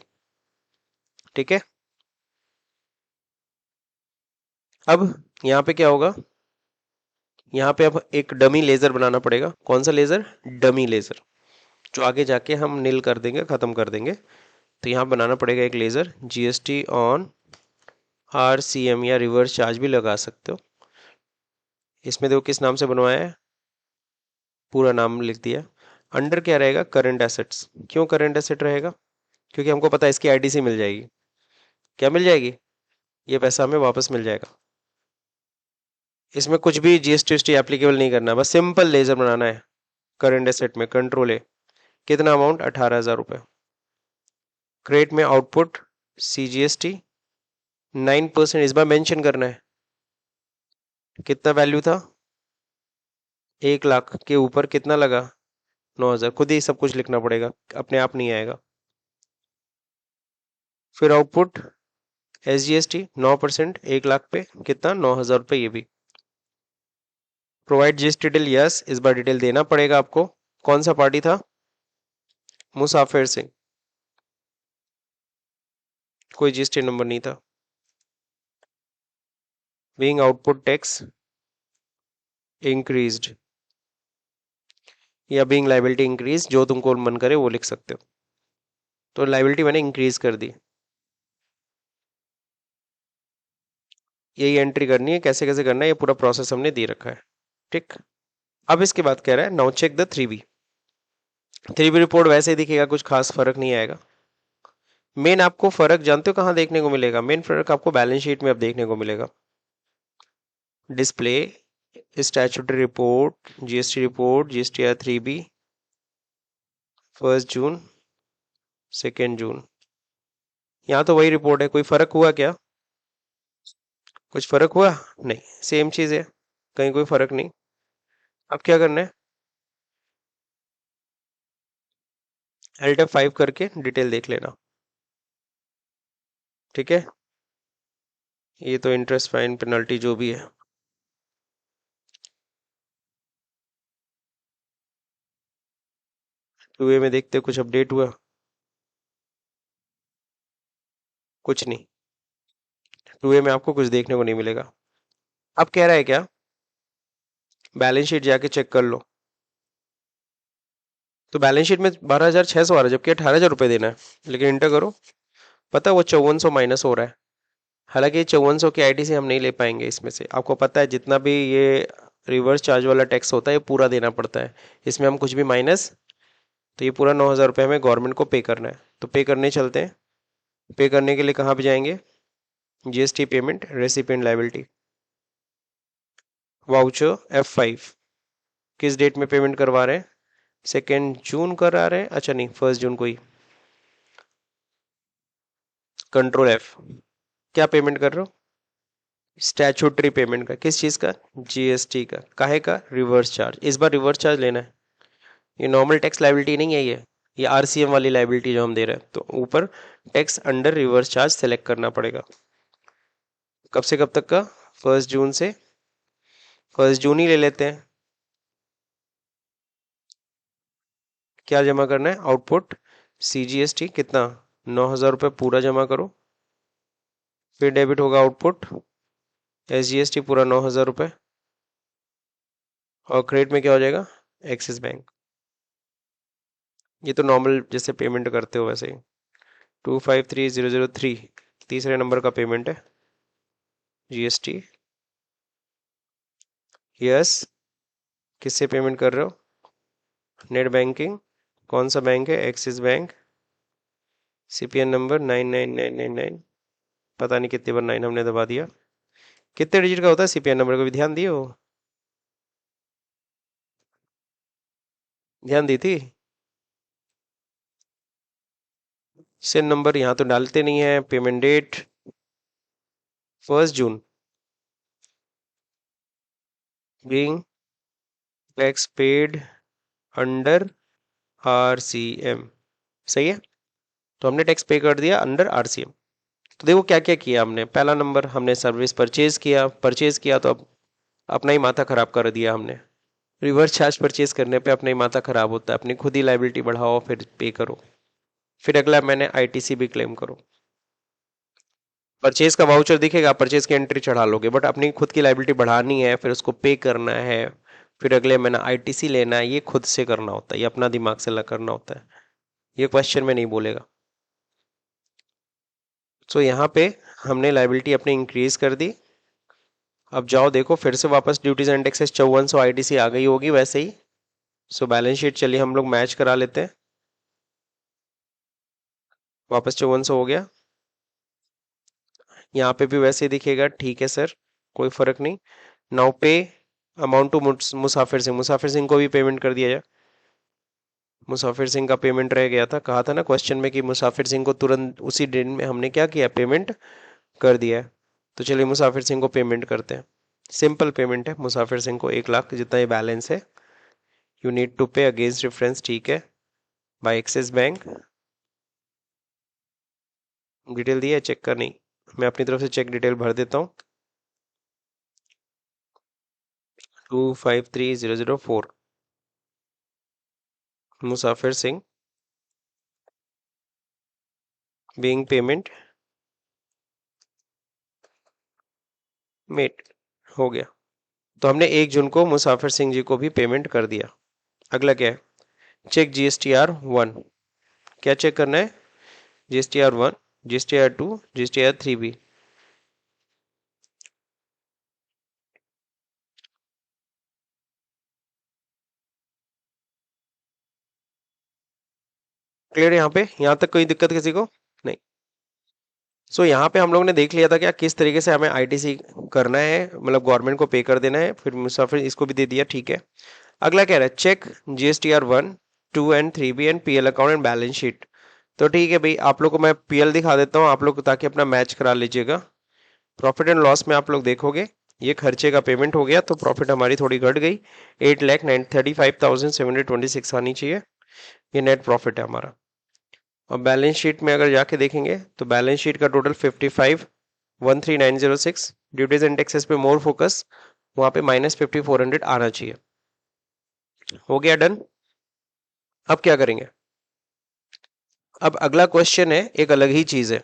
ठीक है। अब यहाँ पे क्या होगा, यहाँ पे अब एक डमी लेजर बनाना पड़ेगा। कौन सा लेजर, डमी लेजर, जो आगे जाके हम नील कर देंगे, खत्म कर देंगे। तो यहाँ बनाना पड़ेगा एक लेजर, GST ऑन RCM, या रिवर्स चार्ज भी लगा सकते हो। इसमें देखो किस नाम से बनवाया है, पूरा नाम लिख दिया। अंडर क्या रहेगा, करंट एसेट्स। क्यों करंट एसेट रहेगा, क्योंकि हमको पता है इसकी ITC मिल जाएगी। क्या मिल जाएगी, ये पैसा हमें वापस मिल जाएगा। इसमें कुछ भी GST एप्लीकेबल नहीं करना, बस सिंपल लेजर बनाना है। करंट एसेट में कंट्रोल है, कितना अमाउंट, 18,000 रुपये। क्रेडिट में आउटपुट CGST 9%, इस बार मेंशन करना है कितना वैल्यू था, 1 लाख के ऊपर कितना लगा, 9,000। खुद ही सब कुछ लिखना पड़ेगा, अपने आप नहीं आएगा। फिर आउटपुट SGST 9%, 1 लाख पे कितना, 9,000 रुपये, ये भी। प्रोवाइड GST डिटेल, यस, इस बार डिटेल देना पड़ेगा आपको। कौन सा पार्टी था, मुसाफिर सिंह, कोई जीएसटी नंबर नहीं था। बीइंग आउटपुट टैक्स इंक्रीज्ड या बीइंग लाइबिलिटी इंक्रीज, जो तुमको मन करे वो लिख सकते हो। तो लाइबिलिटी मैंने इंक्रीज कर दी, यही एंट्री करनी है। कैसे कैसे करना है ये पूरा प्रोसेस हमने दे रखा है। ठीक। अब इसके बाद कह रहा है now check the 3B। 3B report वैसे ही दिखेगा, कुछ खास फर्क नहीं आएगा। मेन आपको फर्क जानते हो कहाँ देखने को मिलेगा? मेन फर्क आपको बैलेंस शीट में अब देखने को मिलेगा। Display statutory report, GST report, GSTR 3B 1 जून 2 जून। यहाँ तो वही रिपोर्ट है, कोई फर्क हुआ क्या? कुछ फर्क हुआ नहीं, सेम चीज है, कहीं कोई फर्क नहीं। अब क्या करना है? Alt F5 करके डिटेल देख लेना। ठीक है, ये तो इंटरेस्ट फाइन पेनल्टी जो भी है। टू ए में देखते कुछ अपडेट हुआ? कुछ नहीं, टू ए में आपको कुछ देखने को नहीं मिलेगा। अब कह रहा है क्या? बैलेंस शीट जाके चेक कर लो। तो बैलेंस शीट में 12,600 आ रहा है, जबकि 18,000 रुपये देना है। लेकिन इंटर करो, पता है वो 5400 माइनस हो रहा है। हालांकि 5400 की आईटीसी हम नहीं ले पाएंगे इसमें से। आपको पता है जितना भी ये रिवर्स चार्ज वाला टैक्स होता है ये पूरा देना पड़ता है, इसमें हम कुछ भी माइनस। तो ये पूरा 9,000 रुपये हमें गवर्नमेंट को पे करना है। तो पे करने चलते हैं। पे करने के लिए कहाँ पे जाएंगे? GST payment recipient liability, voucher F5। किस डेट में पेमेंट करवा रहे हैं? 2 जून करा रहे हैं, अच्छा नहीं 1 जून को ही। Control F। क्या पेमेंट कर रहे हो? स्टैचूटरी पेमेंट का। किस चीज़ का? जीएसटी का। काहे का? Reverse charge. इस बार रिवर्स चार्ज लेना है। ये नॉर्मल टैक्स लाइबिलिटी नहीं है, ये आरसीएम वाली लाइबिलिटी जो हम दे रहे हैं। तो ऊपर tax under reverse charge select करना पड़ेगा। कब से कब तक का? 1 जून से 1 जून ही ले लेते हैं। क्या जमा करना है? आउटपुट सीजीएसटी कितना? 9,000 रुपये पूरा जमा करो। फिर डेबिट होगा आउटपुट एसजीएसटी पूरा 9,000 रुपये। और क्रेडिट में क्या हो जाएगा? Axis bank. ये तो नॉर्मल जैसे पेमेंट करते हो वैसे ही। 253003 तीसरे नंबर का पेमेंट है जीएसटी। यस। किससे पेमेंट कर रहे हो? Net banking. कौन सा बैंक है? Axis bank. CPN number 99999। पता नहीं कितनी बार 9 हमने दबा दिया। कितने डिजिट का होता है सीपीएन नंबर? को भी ध्यान दिए हो? ध्यान दी थी? सिन नंबर यहाँ तो डालते नहीं है। पेमेंट डेट 1 जून। Being tax paid under RCM. सही है। तो हमने टैक्स पे कर दिया अंडर आरसीएम। तो देखो क्या क्या किया हमने। पहला नंबर, हमने सर्विस परचेज किया। परचेज किया तो अब अपना ही माथा खराब कर दिया हमने। रिवर्स चार्ज परचेज करने पे अपना ही माथा खराब होता है। अपनी खुद ही लाइबिलिटी बढ़ाओ फिर पे करो। फिर अगला मैंने आईटीसी भी क्लेम करो। परचेज का वाउचर दिखेगा, परचेज की एंट्री चढ़ा लोगे, बट अपनी खुद की लाइबिलिटी बढ़ानी है, फिर उसको पे करना है। फिर अगले महीना आईटीसी लेना है। ये खुद से करना होता है, ये अपना दिमाग से करना होता है। ये क्वेश्चन में नहीं बोलेगा। सो यहाँ पे हमने लाइबिलिटी अपनी इंक्रीज कर दी। अब जाओ देखो फिर से वापस ड्यूटीज एंड टैक्सेस 5400 आईटीसी आ गई होगी वैसे ही। सो बैलेंस शीट चलिए हम लोग मैच करा लेते हैं। वापस 5400 हो गया। यहाँ पे भी वैसे ही दिखेगा। ठीक है सर, कोई फर्क नहीं। नाउ पे अमाउंट टू मुसाफिर सिंह को भी पेमेंट कर दिया जाए। मुसाफिर सिंह का पेमेंट रह गया था, कहा था ना क्वेश्चन में कि मुसाफिर सिंह को तुरंत उसी दिन में हमने क्या किया? पेमेंट कर दिया है। तो चलिए मुसाफिर सिंह को पेमेंट करते हैं। सिंपल पेमेंट है मुसाफिर सिंह को 1 लाख जितना ये बैलेंस है। यू नीड टू पे अगेंस्ट रेफरेंस। ठीक है, बाय एक्सिस बैंक। डिटेल दिया है, चेक कर नहीं? मैं अपनी तरफ से चेक डिटेल भर देता हूँ। 253004 मुसाफिर सिंह बीइंग पेमेंट मेट हो गया। तो हमने 1 जून को मुसाफिर सिंह जी को भी पेमेंट कर दिया। अगला क्या है, चेक GSTR 1। क्या चेक करना है, GSTR 1, GSTR 2, GSTR 3B। Clear, यहाँ तक कोई दिक्कत किसी को नहीं। सो यहाँ पे हम लोग ने देख लिया था क्या किस तरीके से हमें ITC करना है, मतलब गवर्नमेंट को पे कर देना है, फिर मुसाफिर इसको भी दे दिया, ठीक है। अगला कह रहा है check GSTR 1, 2 and 3B and PL account and balance sheet. तो ठीक है भाई, आप लोग को मैं PL दिखा देता हूँ आप लोग, ताकि अपना मैच करा लीजिएगा। प्रॉफिट एंड लॉस में आप लोग देखोगे ये खर्चे का पेमेंट हो गया, तो प्रॉफिट हमारी थोड़ी घट गई, 8,35,726 आनी चाहिए, ये नेट प्रॉफिट है हमारा। और बैलेंस शीट में अगर जाके देखेंगे तो बैलेंस शीट का टोटल 55,13,906, ड्यूटीज एंड टैक्सेस पे मोर फोकस, वहां पे -5,400 आना चाहिए। हो गया डन। अब क्या करेंगे, अब अगला क्वेश्चन है, एक अलग ही चीज है।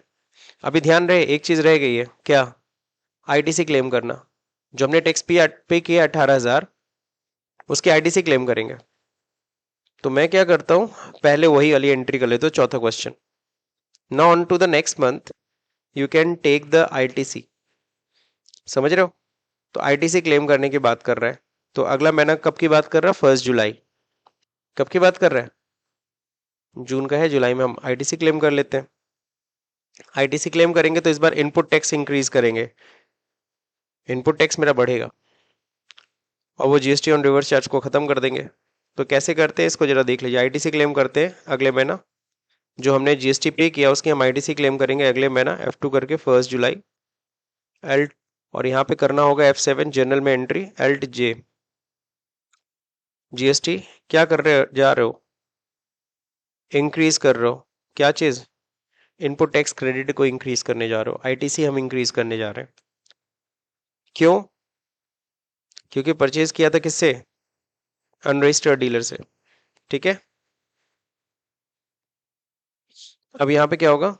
अभी ध्यान रहे, एक चीज रह गई है, क्या, ITC क्लेम करना। जो हमने टैक्स पे किया 18,000, उसकी ITC क्लेम करेंगे। तो मैं क्या करता हूं, पहले वही वाली एंट्री कर लेता हूं, चौथा question. Now on to the next month you can take the ITC। समझ रहे हो, तो ITC क्लेम करने की बात कर रहा है। तो अगला महीना कब की बात कर रहा है, 1 जुलाई। कब की बात कर रहा है, जून का है, जुलाई में हम ITC क्लेम कर लेते हैं। ITC क्लेम करेंगे तो इस बार इनपुट टैक्स इंक्रीज करेंगे, इनपुट टैक्स मेरा बढ़ेगा, और वो GST ऑन रिवर्स चार्ज को खत्म कर देंगे। तो कैसे करते हैं इसको जरा देख लीजिए। ITC क्लेम करते हैं अगले महीना, जो हमने GST पे किया उसकी हम ITC क्लेम करेंगे अगले महीना F2 करके 1 जुलाई। एल, और यहाँ पे करना होगा F7 जनरल में एंट्री, एल्ट जे। GST क्या कर रहे जा रहे हो, इंक्रीज कर रहे हो, क्या चीज, इनपुट टैक्स क्रेडिट को इंक्रीज करने जा रहे हो, ITC हम इंक्रीज करने जा रहे हैं। क्यों, क्योंकि परचेज किया था किससे, अनरजिस्टर्ड डीलर से, ठीक है। अब यहाँ पे क्या होगा,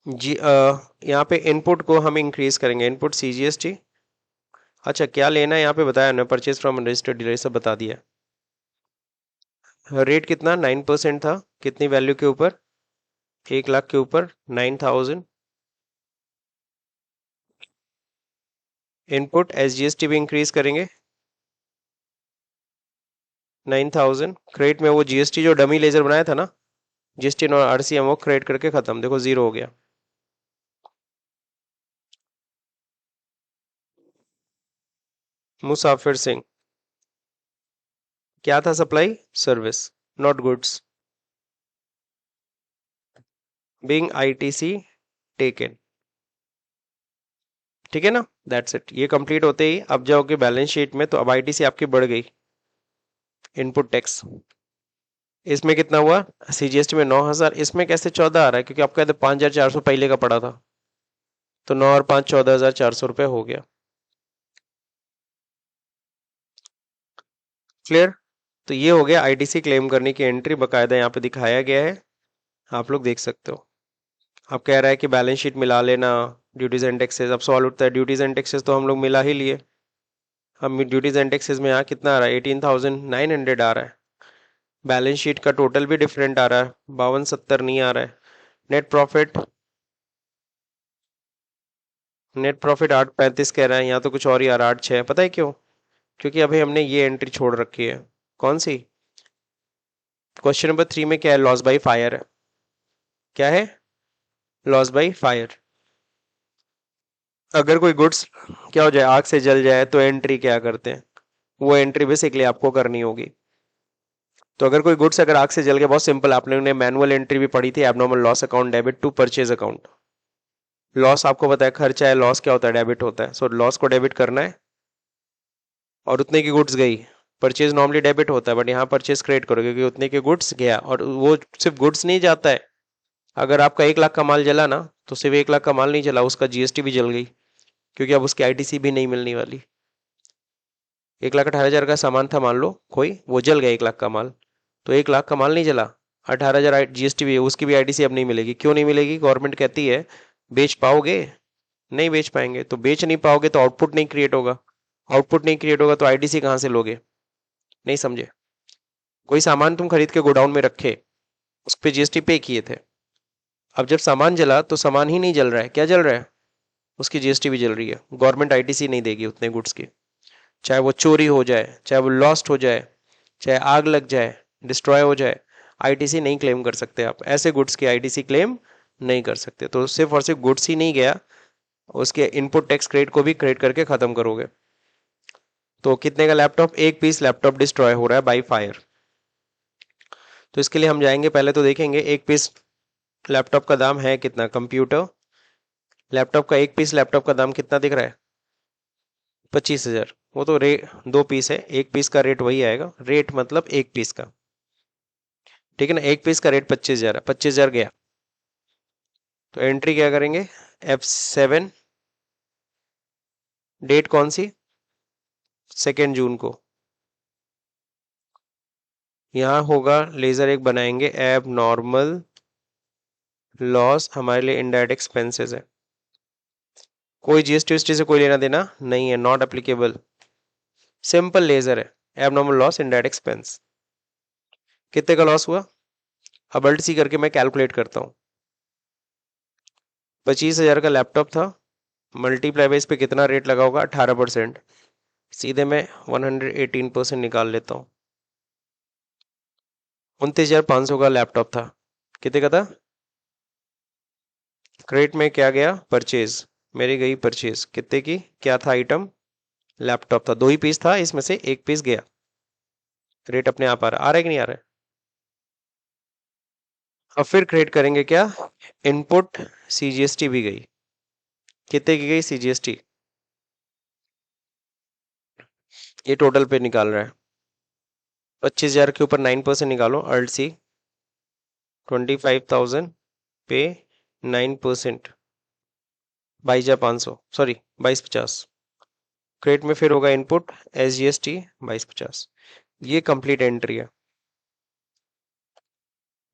जी यहाँ पे इनपुट को हम इंक्रीज करेंगे, इनपुट CGST। अच्छा क्या लेना है यहाँ पे बताया ना, परचेज फ्रॉम अनरजिस्टर्ड डीलर, सब बता दिया। रेट कितना, 9% था, कितनी वैल्यू के ऊपर, 1 लाख के ऊपर 9,000। इनपुट SGST भी इंक्रीज करेंगे 9,000। क्रेडिट में वो GST जो डमी लेजर बनाया था ना, GST और RCM, वो क्रेडिट करके खत्म, देखो जीरो हो गया। मुसाफिर सिंह क्या था, supply service, not goods, being ITC taken, ठीक है ना। दैट्स इट, ये कंप्लीट होते ही अब जाओगे बैलेंस शीट में, तो अब ITC आपकी बढ़ गई, इनपुट टैक्स इसमें कितना हुआ, CGST में 9,000, इसमें कैसे 14 आ रहा है, क्योंकि आपका 5,400 पहले का पड़ा था, तो 9 और 5 14,400 रुपये हो गया। क्लियर, तो ये हो गया ITC क्लेम करने की एंट्री, बकायदा यहाँ पे दिखाया गया है, आप लोग देख सकते हो। अब कह रहा है कि बैलेंस शीट मिला लेना, ड्यूटीज एंड टैक्सेस। अब सवाल उठता है, ड्यूटीज एंड टैक्सेस तो हम लोग मिला ही लिए, हम ड्यूटीज एंड टैक्सेस में यहाँ कितना आ रहा है, 18,900 आ रहा है। बैलेंस शीट का टोटल भी डिफरेंट आ रहा है, 5270 नहीं आ रहा है। नेट प्रॉफिट 835 कह रहा है, यहाँ तो कुछ और ही आ रहा है, 8,6। पता है क्यों, क्योंकि अभी हमने ये एंट्री छोड़ रखी है, कौन सी, क्वेश्चन नंबर 3 में क्या है, लॉस बाई फायर है, क्या है, लॉस बाई फायर। अगर कोई गुड्स क्या हो जाए, आग से जल जाए, तो एंट्री क्या करते हैं, वो एंट्री बेसिकली आपको करनी होगी। तो अगर कोई गुड्स अगर आग से जल गया, बहुत सिंपल, आपने मैनुअल एंट्री भी पढ़ी थी, abnormal loss account debit to purchase account. Loss आपको पता है खर्चा है, लॉस क्या होता है, डेबिट होता है, सो लॉस को डेबिट करना है, और उतने की गुड्स गई, परचेज नॉर्मली डेबिट होता है, बट यहाँ परचेज क्रेडिट करो, क्योंकि उतने के गुड्स गया, और वो सिर्फ गुड्स नहीं जाता है। अगर आपका 1 लाख का माल जला ना, तो सिर्फ 1 लाख का माल नहीं जला, उसका GST भी जल गई, क्योंकि अब उसकी ITC भी नहीं मिलने वाली। 1,18,000 का सामान था, मान लो कोई, वो जल गया 1 लाख का माल, तो 1 लाख का माल नहीं जला, 18,000 GST भी, उसकी भी ITC अब नहीं मिलेगी। क्यों नहीं मिलेगी, गवर्नमेंट कहती है बेच पाओगे, नहीं बेच पाएंगे, तो बेच नहीं पाओगे तो आउटपुट नहीं क्रिएट होगा, आउटपुट नहीं क्रिएट होगा तो आईटीसी कहाँ से लोगे? नहीं समझे? कोई सामान तुम खरीद के गोडाउन में रखे, उस पर जीएसटी पे किए थे, अब जब सामान जला तो सामान ही नहीं जल रहा है, क्या जल रहा है? उसकी जीएसटी भी जल रही है, गवर्नमेंट आईटीसी नहीं देगी उतने गुड्स की, चाहे वो चोरी हो जाए, चाहे वो लॉस्ट हो जाए, चाहे आग लग जाए, डिस्ट्रॉय हो जाए, आईटीसी नहीं क्लेम कर सकते आप, ऐसे गुड्स की आईटीसी क्लेम नहीं कर सकते। तो सिर्फ और सिर्फ गुड्स ही नहीं गया, उसके इनपुट टैक्स क्रेडिट को भी क्रेडिट करके खत्म करोगे। तो कितने का लैपटॉप? एक पीस लैपटॉप डिस्ट्रॉय हो रहा है बाई फायर। तो इसके लिए हम जाएंगे, पहले तो देखेंगे एक पीस लैपटॉप का दाम है कितना। कंप्यूटर लैपटॉप का एक पीस लैपटॉप का दाम कितना दिख रहा है? 25,000। वो तो दो पीस है, एक पीस का रेट वही आएगा, रेट मतलब एक पीस का, ठीक है ना। एक पीस का रेट 25,000 है, 25,000 गया, तो एंट्री क्या करेंगे? F7, डेट कौन सी? 2 जून को। यहां होगा लेजर एक बनाएंगे, एब नॉर्मल लॉस, हमारे लिए इनडायरेक्ट एक्सपेंसेस है, कोई जीएसटी से कोई लेना देना नहीं है, नॉट एप्लीकेबल, सिंपल लेजर है, एब नॉर्मल लॉस इनडायरेक्ट एक्सपेंस। कितने का लॉस हुआ? अब अल्ट सी करके मैं कैलकुलेट करता हूँ। 25,000 का लैपटॉप था, मल्टीप्लाई बाई इस पे कितना रेट लगा होगा? 18%। सीधे मैं 118% निकाल लेता हूँ। 29,500 का लैपटॉप था, कितने का था? क्रेडिट में क्या गया? परचेज, मेरी गई परचेज, कितने की? क्या था आइटम? लैपटॉप था, 2 ही पीस था, इसमें से एक पीस गया, रेट अपने आप आ रहा है कि नहीं आ रहा है? अब फिर क्रिएट करेंगे क्या? इनपुट सीजीएसटी भी गई, कितने की गई सीजीएसटी? ये टोटल पे निकाल रहा है, 25,000 के ऊपर 9% निकालो, अल्ट सी, 25,000 पे 9%, 22,500, सॉरी 2250। क्रेडिट में फिर होगा इनपुट एसजीएसटी 2250। ये कंप्लीट एंट्री है।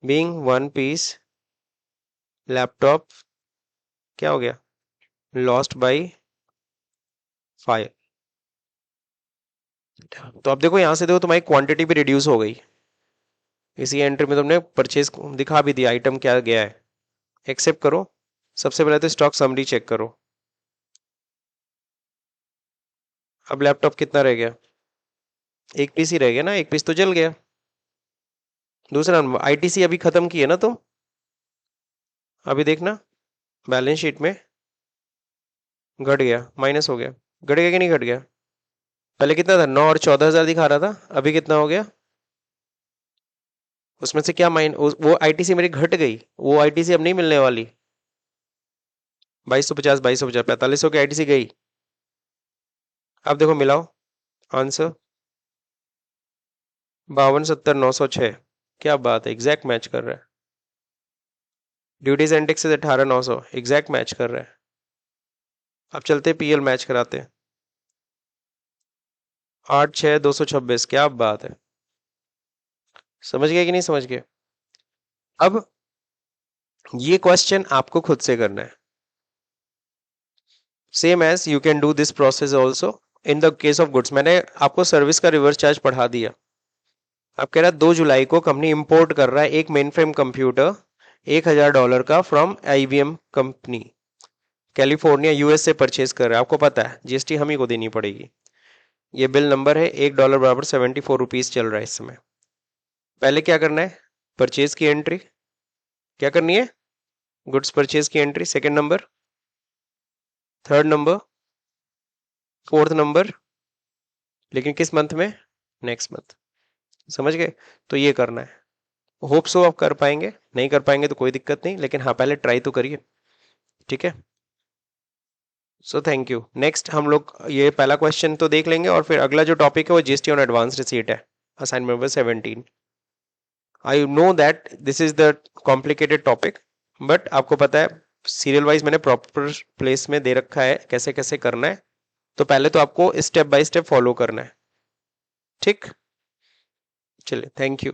बीइंग वन पीस लैपटॉप क्या हो गया? Lost by fire. तो अब देखो, यहां से देखो तुम्हारी क्वांटिटी भी रिड्यूस हो गई, इसी एंट्री में तुमने परचेज दिखा भी दिया, आइटम क्या गया है, एक्सेप्ट करो। सबसे पहले तो स्टॉक समरी चेक करो। अब लैपटॉप कितना रह गया? एक पीस ही रह गया ना, एक पीस तो जल गया। दूसरा आईटीसी अभी खत्म की है ना तुम, अभी देखना बैलेंस शीट में घट गया, माइनस हो गया, घट गया कि नहीं घट गया? पहले कितना था? 9 और 14,000 दिखा रहा था, अभी कितना हो गया? उसमें से क्या वो आईटीसी मेरी घट गई, वो आईटीसी अब नहीं मिलने वाली। 2250, 2250, 4500 की आईटीसी गई। अब देखो मिलाओ आंसर, 52,70,906। क्या बात है, एग्जैक्ट मैच कर रहा है। Duties and taxes 18,900, exact match कर रहा है। अब चलते पीएल मैच कराते हैं, 8,6,226, क्या बात है। समझ गए कि नहीं समझ गए? अब ये क्वेश्चन आपको खुद से करना है, same as you can do this process also in the case of goods. मैंने आपको सर्विस का रिवर्स चार्ज पढ़ा दिया। अब कह रहा है 2 जुलाई को कंपनी इंपोर्ट कर रहा है एक मेन फ्रेम कंप्यूटर $1,000 का from IBM company, California US से परचेज कर रहा है। आपको पता है जीएसटी हम ही को देनी पड़ेगी। ये बिल नंबर है, $1 बराबर 74 रुपीज चल रहा है इस समय। पहले क्या करना है? परचेज की एंट्री क्या करनी है? गुड्स परचेज की entry, second number, third number, fourth number, लेकिन किस मंथ में? Next month. समझ गए? तो ये करना है। होप सो आप कर पाएंगे, नहीं कर पाएंगे तो कोई दिक्कत नहीं, लेकिन हाँ पहले ट्राई तो करिए, ठीक है। So thank you. नेक्स्ट हम लोग ये पहला क्वेश्चन तो देख लेंगे, और फिर अगला जो टॉपिक है वो जीएसटी ऑन एडवांस रिसीट है, assignment number 17। I know that this is the complicated topic, but आपको पता है सीरियल वाइज मैंने प्रॉपर प्लेस में दे रखा है कैसे कैसे करना है, तो पहले तो आपको स्टेप बाय स्टेप फॉलो करना है, ठीक। चलिए, थैंक यू।